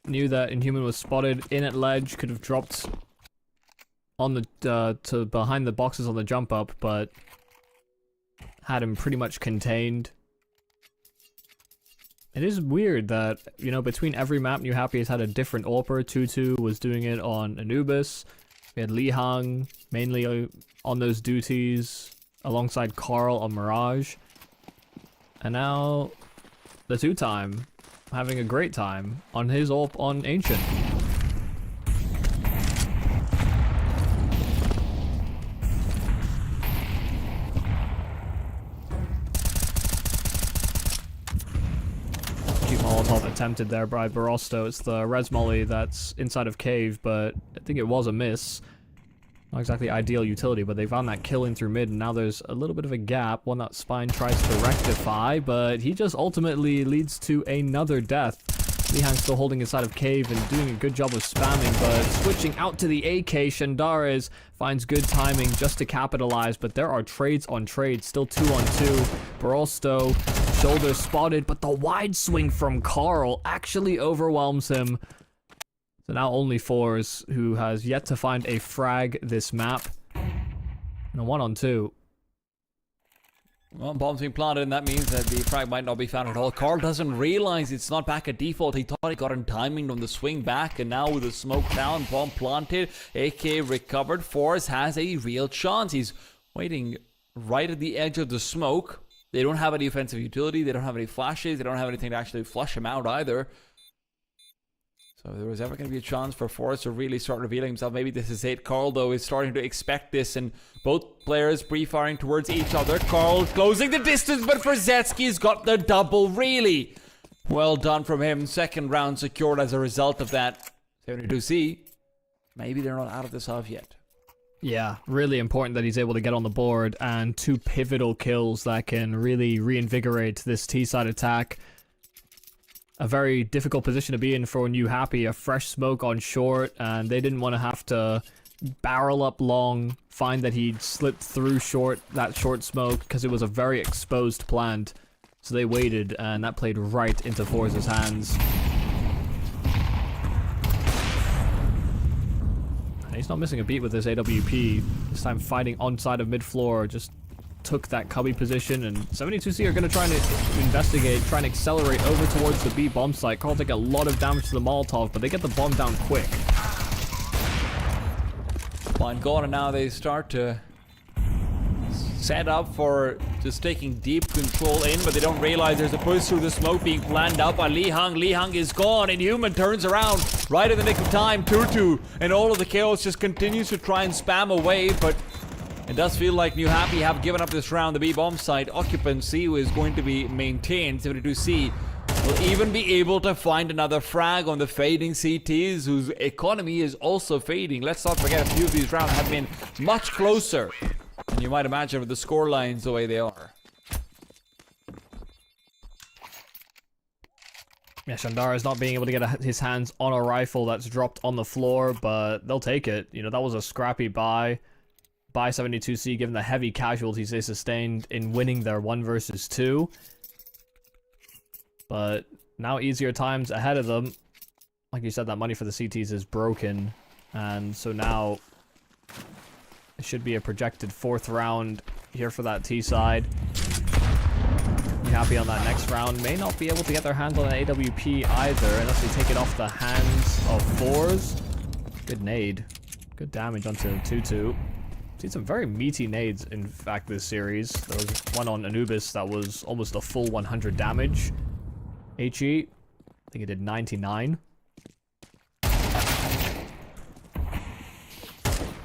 Knew that Inhuman was spotted in at ledge, could have dropped on the to behind the boxes on the jump up, but had him pretty much contained. It is weird that, you know, between every map, New Happy has had a different AWPer. Tutu was doing it on Anubis. We had Li Hang mainly on those duties alongside Carl on Mirage. And now the 2-time having a great time on his AWP on Ancient. Cheap Molotov attempted there by Barasto. It's the res molly that's inside of cave, but I think it was a miss. Not exactly ideal utility, but they found that kill in through mid, and now there's a little bit of a gap, one that Spine tries to rectify, but he just ultimately leads to another death. Li Hang's still holding inside of cave and doing a good job of spamming, but switching out to the AK, Shandares finds good timing just to capitalize, but there are trades on trades, still 2-on-2. Barasto, shoulder spotted, but the wide swing from Carl actually overwhelms him. So now only Fours, who has yet to find a frag this map. And a 1-on-2. Well, bomb's being planted, and that means that the frag might not be found at all. Carl doesn't realize it's not back at default. He thought he got him timing on the swing back, and now with the smoke down, bomb planted, AK recovered. Force has a real chance. He's waiting right at the edge of the smoke. They don't have any offensive utility. They don't have any flashes. They don't have anything to actually flush him out either. So if there was ever going to be a chance for Forrest to really start revealing himself, maybe this is it. Carl, though, is starting to expect this, and both players pre-firing towards each other. Carl closing the distance, but Verzetsky's got the double, really. Well done from him. Second round secured as a result of that. 72C, maybe they're not out of this half yet. Yeah, really important that he's able to get on the board, and 2 pivotal kills that can really reinvigorate this T-side attack. A very difficult position to be in for New Happy. A fresh smoke on short, and they didn't want to have to barrel up long, find that he'd slipped through that short smoke, because it was a very exposed plant. So they waited, and that played right into Forza's hands. And he's not missing a beat with this AWP. This time fighting on side of mid-floor, just took that cubby position, and 72C are going to try and investigate, try and accelerate over towards the B bomb site. Carl take a lot of damage to the Molotov, but they get the bomb down quick. Fine gone, and now they start to set up for just taking deep control in, but they don't realize there's a push through the smoke being planned out by Lee Hung. Lee Hung is gone, and Human turns around right in the nick of time. 2-2, and all of the chaos just continues to try and spam away, but it does feel like NewHappy have given up this round. The B-bomb site occupancy is going to be maintained. 72C will even be able to find another frag on the fading CTs, whose economy is also fading. Let's not forget, a few of these rounds have been much closer than you might imagine with the score lines the way they are. Yeah, Shandara is not being able to get his hands on a rifle that's dropped on the floor, but they'll take it. You know, that was a scrappy buy by 72C, given the heavy casualties they sustained in winning their 1 versus 2. But now easier times ahead of them. Like you said, that money for the CTs is broken, and so now it should be a projected 4th round here for that T side. NewHappy on that next round may not be able to get their hands on an AWP either, unless they take it off the hands of 4s. Good nade. Good damage onto 2-2. Seen some very meaty nades, in fact, this series. There was one on Anubis that was almost a full 100 damage. HE, I think it did 99.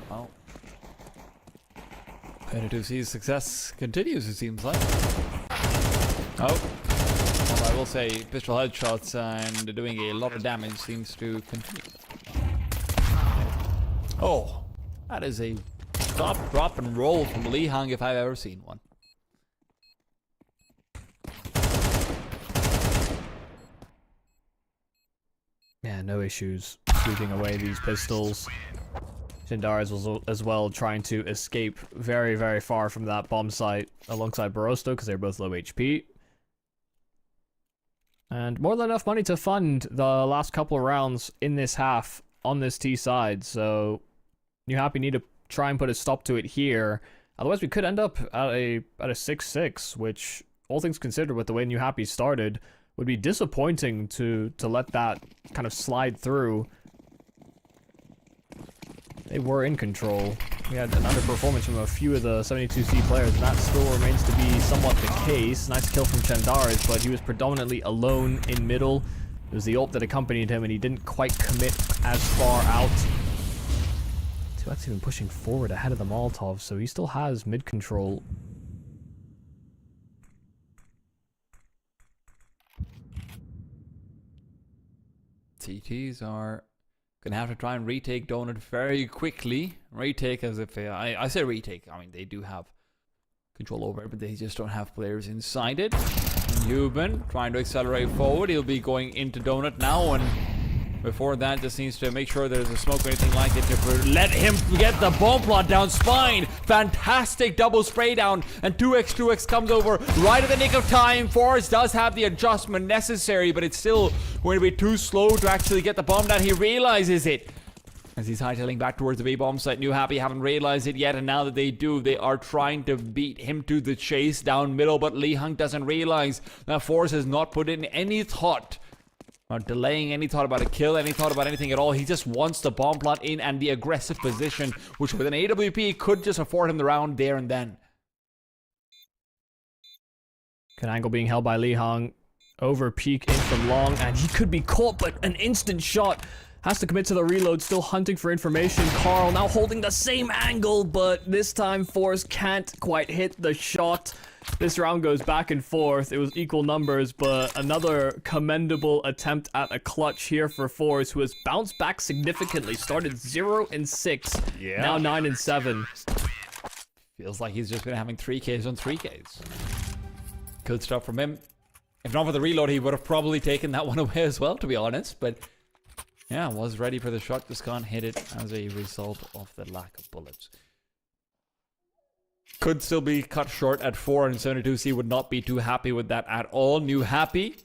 Well, 72C's success continues, it seems like. Oh, well, I will say pistol headshots and doing a lot of damage seems to continue. Oh, that is a stop, drop, and roll from Lee Hung if I've ever seen one. Yeah, no issues sweeping away these pistols. Shandara was as well trying to escape very, very far from that bomb site alongside Barosto because they're both low HP. And more than enough money to fund the last couple of rounds in this half on this T side, so NewHappy need to try and put a stop to it here. Otherwise, we could end up at a 6-6, which, all things considered, with the way NewHappy started, would be disappointing to let that kind of slide through. They were in control. We had an underperformance from a few of the 72C players, and that still remains to be somewhat the case. Nice kill from Chandaris, but he was predominantly alone in middle. It was the ult that accompanied him, and he didn't quite commit as far out. 2X even pushing forward ahead of the Molotov, so he still has mid control. CTs are gonna have to try and retake Donut very quickly. Retake as if I say retake. I mean, they do have control over it, but they just don't have players inside it. Human trying to accelerate forward. He'll be going into Donut now, and before that, just needs to make sure there's a smoke or anything like it to let him get the bomb plot down spine. Fantastic double spray down, and 2x comes over right at the nick of time. Forrest does have the adjustment necessary, but it's still going to be too slow to actually get the bomb down. He realizes it as he's hightailing back towards the B-bomb site. NewHappy haven't realized it yet, and now that they do, they are trying to beat him to the chase down middle, but Lee Hung doesn't realize that Forrest has not put in any thought or delaying any thought about a kill, any thought about anything at all. He just wants the bomb plot in and the aggressive position, which with an AWP could just afford him the round there and then. Good angle being held by Lee Hung. Over peek in from long, and he could be caught, but an instant shot. Has to commit to the reload, still hunting for information. Carl now holding the same angle, but this time Forrest can't quite hit the shot. This round goes back and forth. It was equal numbers, but another commendable attempt at a clutch here for Forrest, who has bounced back significantly. Started 0-6, now 9-7. Feels like he's just been having 3Ks on 3Ks. Good stuff from him. If not for the reload, he would have probably taken that one away as well, to be honest. But yeah, was ready for the shot, just can't hit it as a result of the lack of bullets. Could still be cut short at 4, and 72C would not be too happy with that at all. NewHappy,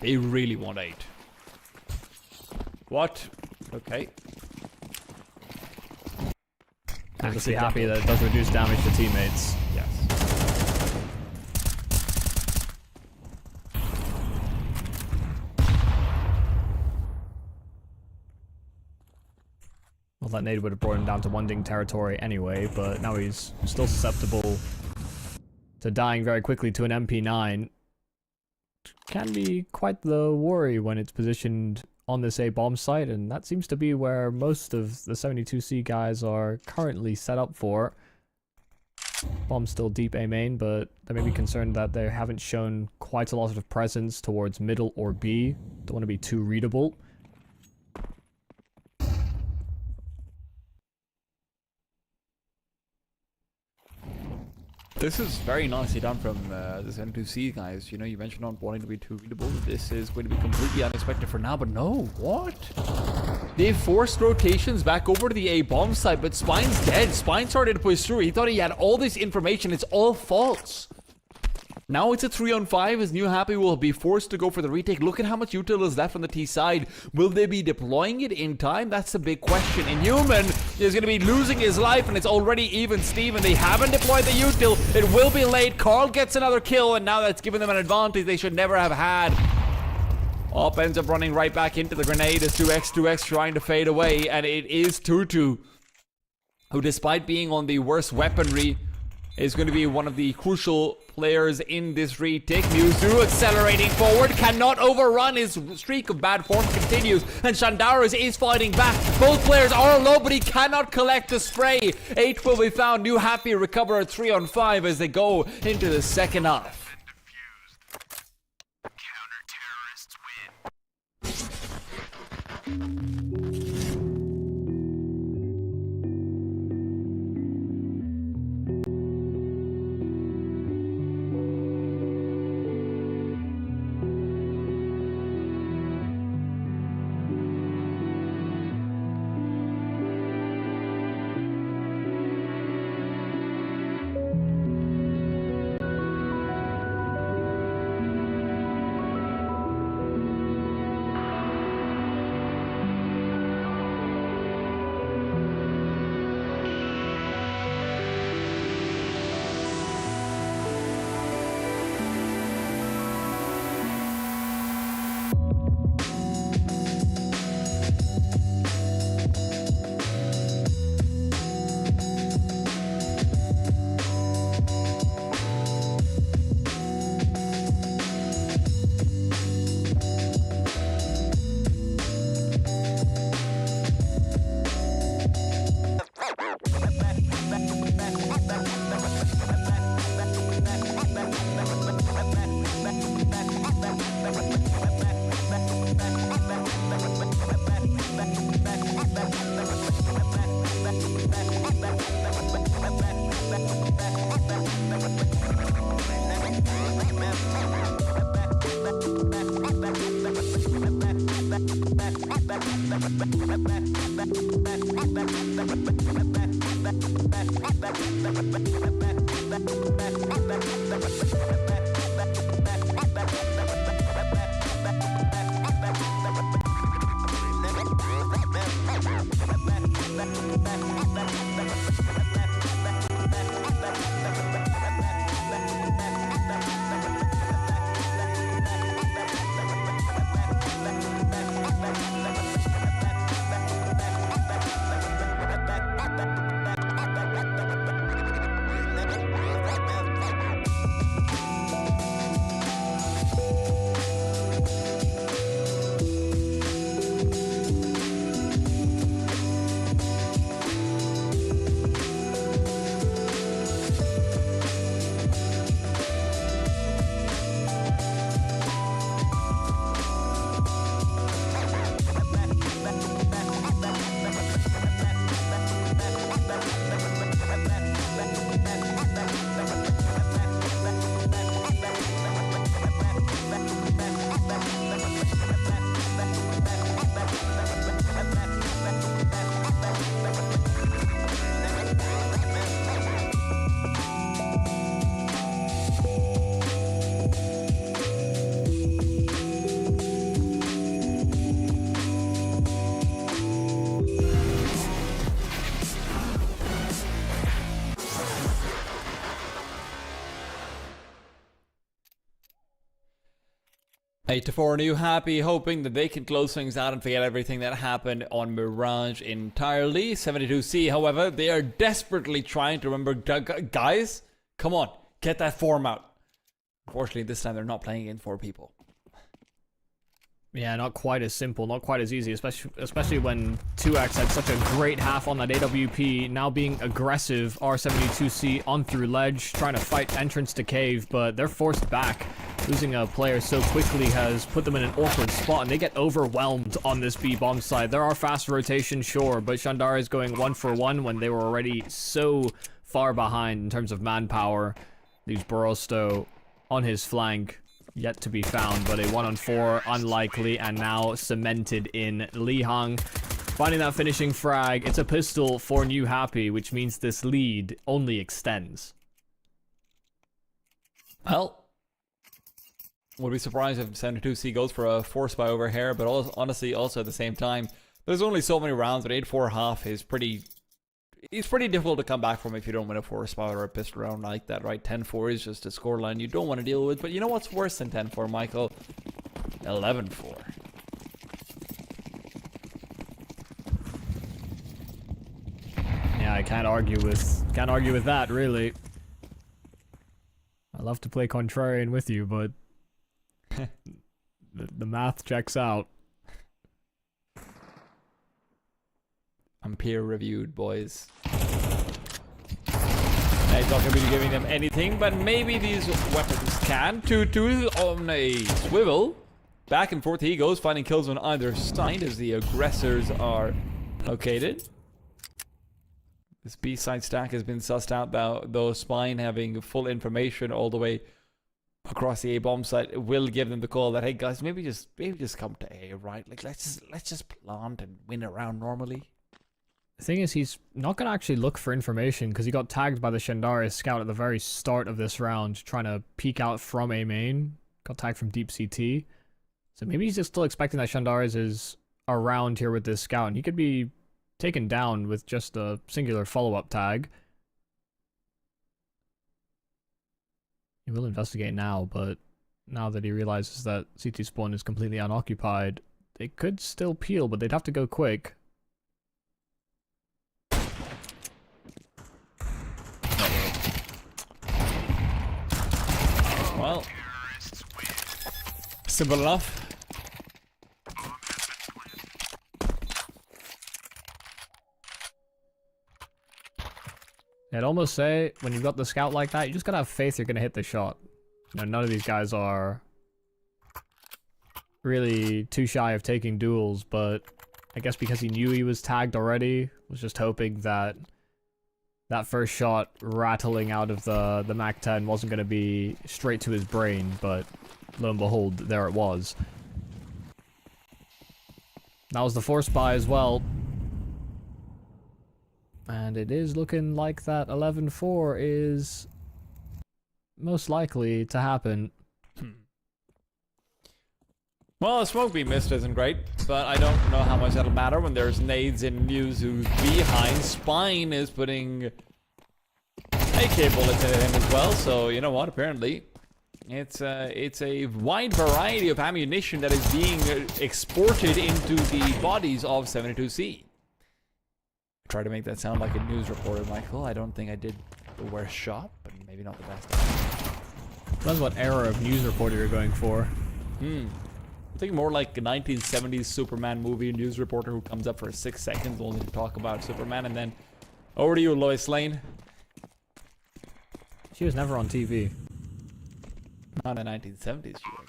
they really want 8. What? Okay. Obviously happy that it does reduce damage to teammates. Yes. Well, that nade would have brought him down to one ding territory anyway, but now he's still susceptible to dying very quickly to an MP9. Can be quite the worry when it's positioned on this A bomb site, and that seems to be where most of the 72C guys are currently set up for. Bomb's still deep A main, but they may be concerned that they haven't shown quite a lot of presence towards middle or B. Don't want to be too readable. This is very nicely done from this N2C guys. You know, you mentioned not wanting to be too readable. This is going to be completely unexpected for now, but no, what? They forced rotations back over to the A bomb side, but Spine's dead. Spine started to push through. He thought he had all this information. It's all false. Now it's a 3-on-5 as NewHappy will be forced to go for the retake. Look at how much util is left on the T side. Will they be deploying it in time? That's the big question. Inhuman is going to be losing his life, and it's already even Steven. They haven't deployed the util. It will be late. Carl gets another kill, and now that's given them an advantage they should never have had. Op ends up running right back into the grenade as 2x trying to fade away, and it is Tutu, who despite being on the worst weaponry, is going to be one of the crucial players in this retake. Muzu accelerating forward, cannot overrun. His streak of bad form continues, and Shandaris is fighting back. Both players are low, but he cannot collect the spray. 8 will be found. NewHappy recover at 3-on-5 as they go into the second half. Counter-terrorists win. 8-4 New Happy, hoping that they can close things out and forget everything that happened on Mirage entirely. 72C, however, they are desperately trying to remember. Guys, come on, get that form out. Unfortunately, this time they're not playing against 4 people. Yeah, not quite as simple, not quite as easy, especially when 2X had such a great half on that AWP, now being aggressive. R72C on through ledge, trying to fight entrance to cave, but they're forced back. Losing a player so quickly has put them in an awkward spot, and they get overwhelmed on this B bomb side. There are fast rotations, sure, but Shandar is going 1-for-1 when they were already so far behind in terms of manpower. Leaves Borosto on his flank, yet to be found, but a 1-on-4 unlikely, and now cemented in. Li Hang finding that finishing frag. It's a pistol for New Happy, which means this lead only extends. Well, would be surprised if 72C goes for a force buy over here, but also, honestly, also at the same time, there's only so many rounds, but 8-4 half is pretty... It's pretty difficult to come back from if you don't win a force buy or a pistol round like that, right? 10-4 is just a scoreline you don't want to deal with, but you know what's worse than 10-4, Michael? 11-4. Yeah, I can't argue with that, really. I love to play contrarian with you, but the math checks out. I'm peer-reviewed, boys. I'm not going to be giving them anything, but maybe these weapons can. 2-2 on a swivel. Back and forth he goes, finding kills on either side as the aggressors are located. This B-side stack has been sussed out, though Spine having full information all the way across the A-bomb site will give them the call that, hey guys, maybe just come to A, right? Like let's just plant and win a round normally. The thing is, he's not going to actually look for information because he got tagged by the Shandaris scout at the very start of this round, trying to peek out from A main. Got tagged from deep CT. So maybe he's just still expecting that Shandaris is around here with this scout, and he could be taken down with just a singular follow-up tag. He will investigate now, but now that he realizes that CT spawn is completely unoccupied, they could still peel, but they'd have to go quick. Well, simple enough. I'd almost say, when you've got the scout like that, you just gotta have faith you're gonna hit the shot. You know, none of these guys are really too shy of taking duels, but I guess because he knew he was tagged already, was just hoping that that first shot rattling out of the MAC-10 wasn't going to be straight to his brain, but lo and behold, there it was. That was the force buy as well. And it is looking like that 11-4 is most likely to happen. Well, a smoke beam missed isn't great, but I don't know how much that'll matter when there's nades in Yuzu's behind. Spine is putting AK bullets into him as well, so you know what, apparently it's a wide variety of ammunition that is being exported into the bodies of 72C. Try to make that sound like a news reporter, Michael. I don't think I did the worst shot, but maybe not the best. That's what era of news reporter you're going for. I think more like a 1970s Superman movie news reporter who comes up for 6 seconds only to talk about Superman, and then over to you, Lois Lane. She was never on TV. Not in the 1970s, she was.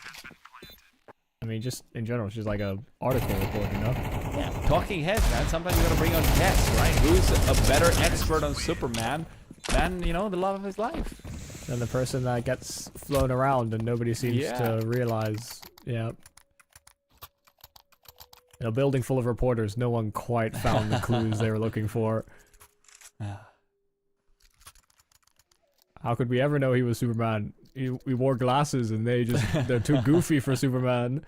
I mean, just in general, she's like a article reporter, you know? Yeah, talking heads, man. Sometimes you gotta bring on guests, right? Who's a better expert on Superman than, you know, the love of his life? Than the person that gets flown around and nobody seems to realize. Yeah. In a building full of reporters, no one quite found the clues they were looking for. How could we ever know he was Superman? We wore glasses and they're too goofy for Superman.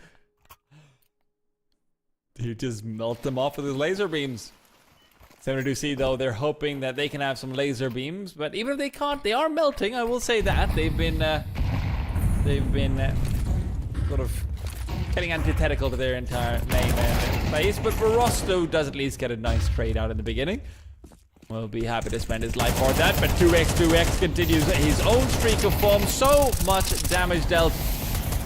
You just melt them off with his laser beams. 72C though, they're hoping that they can have some laser beams, but even if they can't, they are melting. I will say that they've been sort of getting antithetical to their entire name and face, but Verosto does at least get a nice trade out in the beginning. We'll be happy to spend his life for that, but 2x continues his own streak of form. So much damage dealt.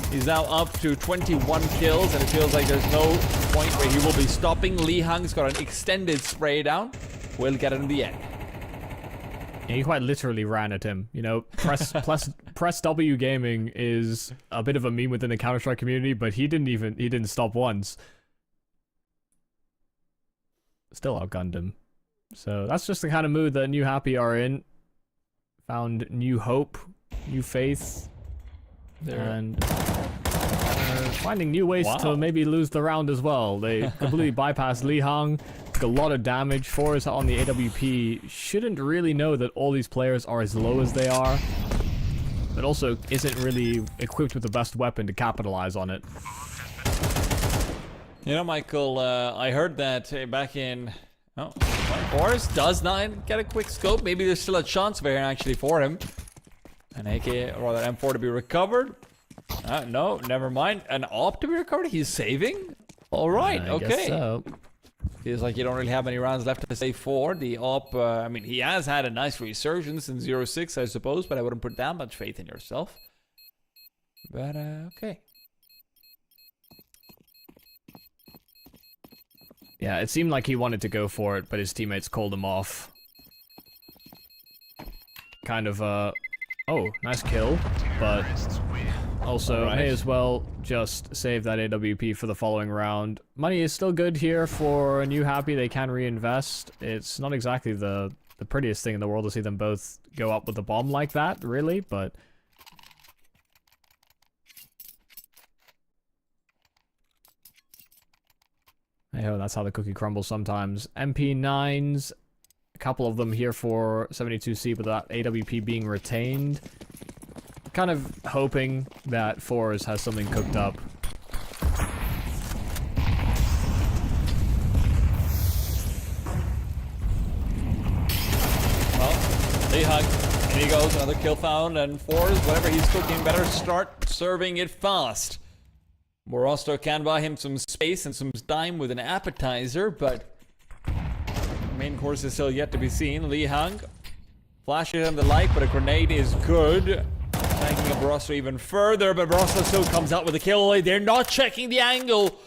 He's now up to 21 kills, and it feels like there's no point where he will be stopping. Lee Hung's got an extended spray down. We'll get it in the end. Yeah, he quite literally ran at him. You know, press W gaming is a bit of a meme within the Counter-Strike community, but he didn't stop once. Still outgunned him. So that's just the kind of mood that New Happy are in. Found new hope, new faith, and finding new ways to maybe lose the round as well. They completely bypassed Lee Hung. Took a lot of damage. Forrest on the AWP shouldn't really know that all these players are as low as they are, but also isn't really equipped with the best weapon to capitalize on it. You know, Michael, I heard that back in... Oh, Forrest does not get a quick scope. Maybe there's still a chance there actually for him. An AK, or that M4 to be recovered. No, never mind. An AWP to be recovered? He's saving? Alright, okay. Guess so. Feels like you don't really have any rounds left to save for. The AWP, I mean, he has had a nice resurgence in 0-6, I suppose, but I wouldn't put that much faith in yourself. But, okay. Yeah, it seemed like he wanted to go for it, but his teammates called him off. Kind of, oh, nice kill, but also may as well just save that AWP for the following round. Money is still good here for New Happy. They can reinvest. It's not exactly the prettiest thing in the world to see them both go up with a bomb like that, really, but... Hey-ho, that's how the cookie crumbles sometimes. MP9s, a couple of them here for 72C, but that AWP being retained. Kind of hoping that Fours has something cooked up. Well, Lee Hung, and he goes, another kill found, and Fours, whatever he's cooking, better start serving it fast. Morosto can buy him some space and some time with an appetizer, but the main course is still yet to be seen. Lee Hung flashes him the light, but a grenade is good. Tanking up Morosto even further, but Morosto still comes out with a kill. They're not checking the angle.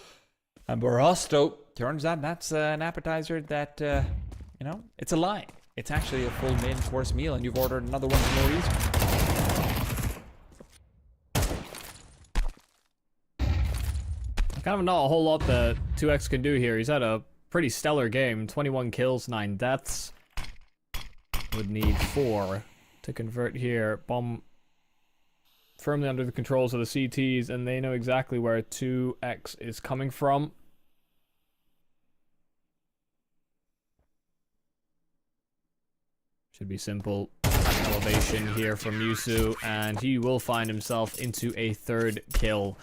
And Morosto, turns out that's an appetizer that, you know, it's a lie. It's actually a full main course meal, and you've ordered another one for no reason. Kind of not a whole lot that 2X can do here. He's had a pretty stellar game. 21 kills, 9 deaths. Would need 4 to convert here. Bomb firmly under the controls of the CTs, and they know exactly where 2X is coming from. Should be simple. Elevation here from Yusu, and he will find himself into a 3rd kill.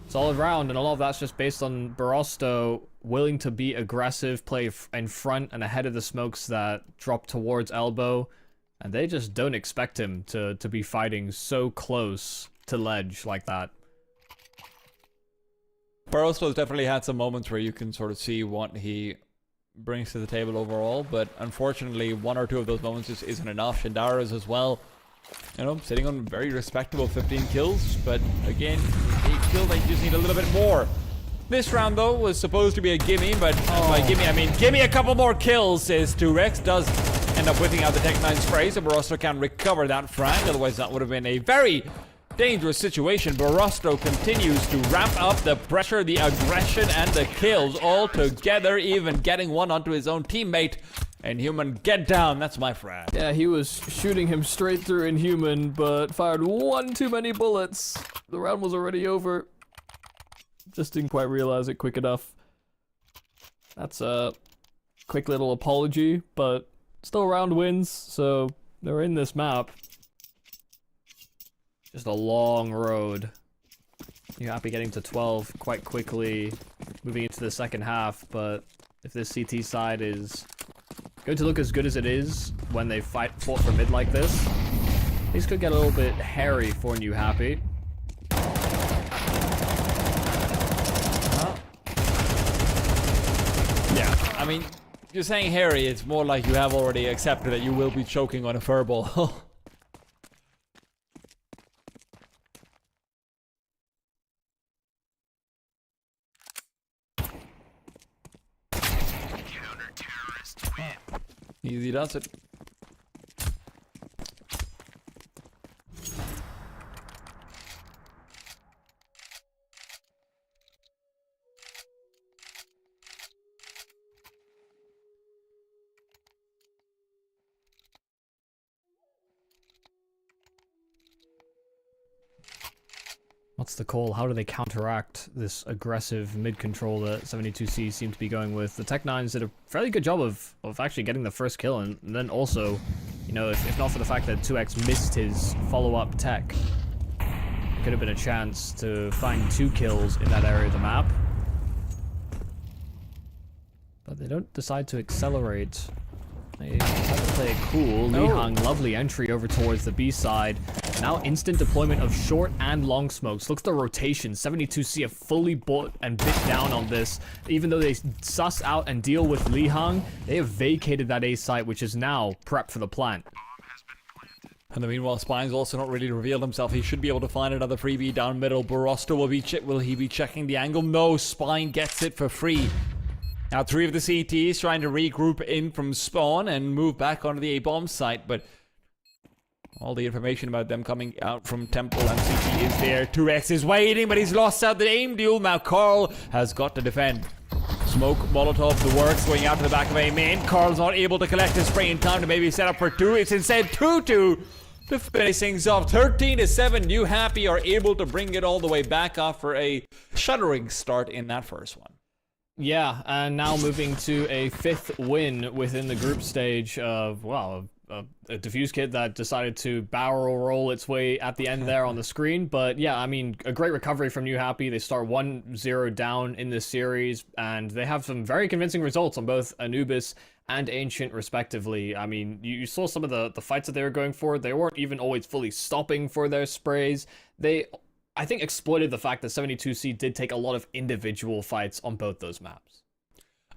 Solid round, and a lot of that's just based on Barosto willing to be aggressive, play in front and ahead of the smokes that drop towards elbow, and they just don't expect him to be fighting so close to ledge like that. Barosto's definitely had some moments where you can sort of see what he brings to the table overall, but unfortunately 1 or 2 of those moments just isn't enough. Shandara's as well, you know, sitting on very respectable 15 kills, but again, 8 kills, they just need a little bit more. This round, though, was supposed to be a gimme, but by gimme, I mean, gimme a couple more kills, says 2X. Does end up whipping out the Tech 9 spray, so Barosto can recover that frag, otherwise that would have been a very dangerous situation. Barosto continues to ramp up the pressure, the aggression, and the kills all together, even getting one onto his own teammate. Inhuman, get down, that's my frag. Yeah, he was shooting him straight through Inhuman, but fired 1 too many bullets. The round was already over. Just didn't quite realize it quick enough. That's a quick little apology, but still round wins, so they're in this map. Just a long road. New Happy getting to 12 quite quickly, moving into the second half, but if this CT side is going to look as good as it is when they fought for mid like this, these could get a little bit hairy for New Happy. Yeah, I mean, you're saying hairy, it's more like you have already accepted that you will be choking on a furball. Counter-terrorists win. Easy does it. What's the call? How do they counteract this aggressive mid-control that 72C seem to be going with? The Tech-9s did a fairly good job of actually getting the first kill, and then also, you know, if not for the fact that 2X missed his follow-up tech, it could have been a chance to find 2 kills in that area of the map. But they don't decide to accelerate. They decide to play it cool. No. Lihang, lovely entry over towards the B side. Now instant deployment of short and long smokes. Look at the rotation. 72C have fully bought and bit down on this. Even though they suss out and deal with Lihang, they have vacated that A site, which is now prepped for the plant. And the meanwhile, Spine's also not really revealed himself. He should be able to find another freebie down middle. Barosta will he be checking the angle? No, Spine gets it for free. Now 3 of the CTs trying to regroup in from spawn and move back onto the A-bomb site, but all the information about them coming out from Temple and CT is there. 2X is waiting, but he's lost out the aim duel. Now Carl has got to defend. Smoke, Molotov, the works going out to the back of A main. Carl's not able to collect his spray in time to maybe set up for 2. It's instead 2-2 to finish things off. 13-7. New Happy are able to bring it all the way back after a shuddering start in that first one. Yeah, and now moving to a 5th win within the group stage of, well, a Diffuse kit that decided to barrel roll its way at the end there on the screen. But yeah, I mean, a great recovery from New Happy. They start 1-0 down in this series, and they have some very convincing results on both Anubis and Ancient, respectively. I mean, you saw some of the fights that they were going for. They weren't even always fully stopping for their sprays. They, I think, exploited the fact that 72C did take a lot of individual fights on both those maps.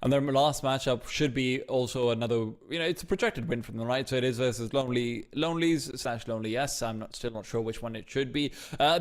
And their last matchup should be also another, you know, it's a projected win from them, right? So it is versus Lonelies/Lonely Yes. I'm still not sure which one it should be.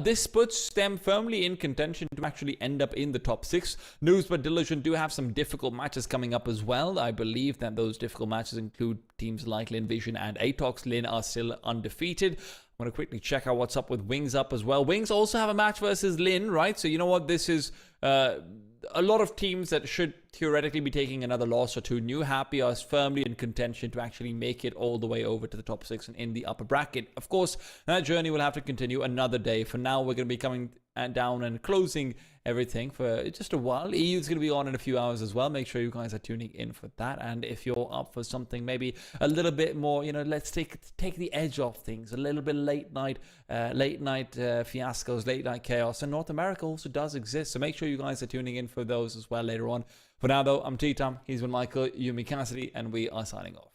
This puts them firmly in contention to actually end up in the top 6. News but Diligent do have some difficult matches coming up as well. I believe that those difficult matches include teams like Lin Vision and Atox. Lin are still undefeated. I'm going to quickly check out what's up with Wings Up as well. Wings also have a match versus Lin, right? So you know what? This is a lot of teams that should theoretically be taking another loss or 2. New Happy are firmly in contention to actually make it all the way over to the top 6 and in the upper bracket. Of course, that journey will have to continue another day. For now, we're going to be coming down and closing everything for just a while. EU is going to be on in a few hours as well. Make sure you guys are tuning in for that. And if you're up for something maybe a little bit more, you know, let's take the edge off things. A little bit late night fiascos, late night chaos. And North America also does exist. So make sure you guys are tuning in for those as well later on. For now, though, I'm T-Tom. He's been Michael, Yumi Cassidy, and we are signing off.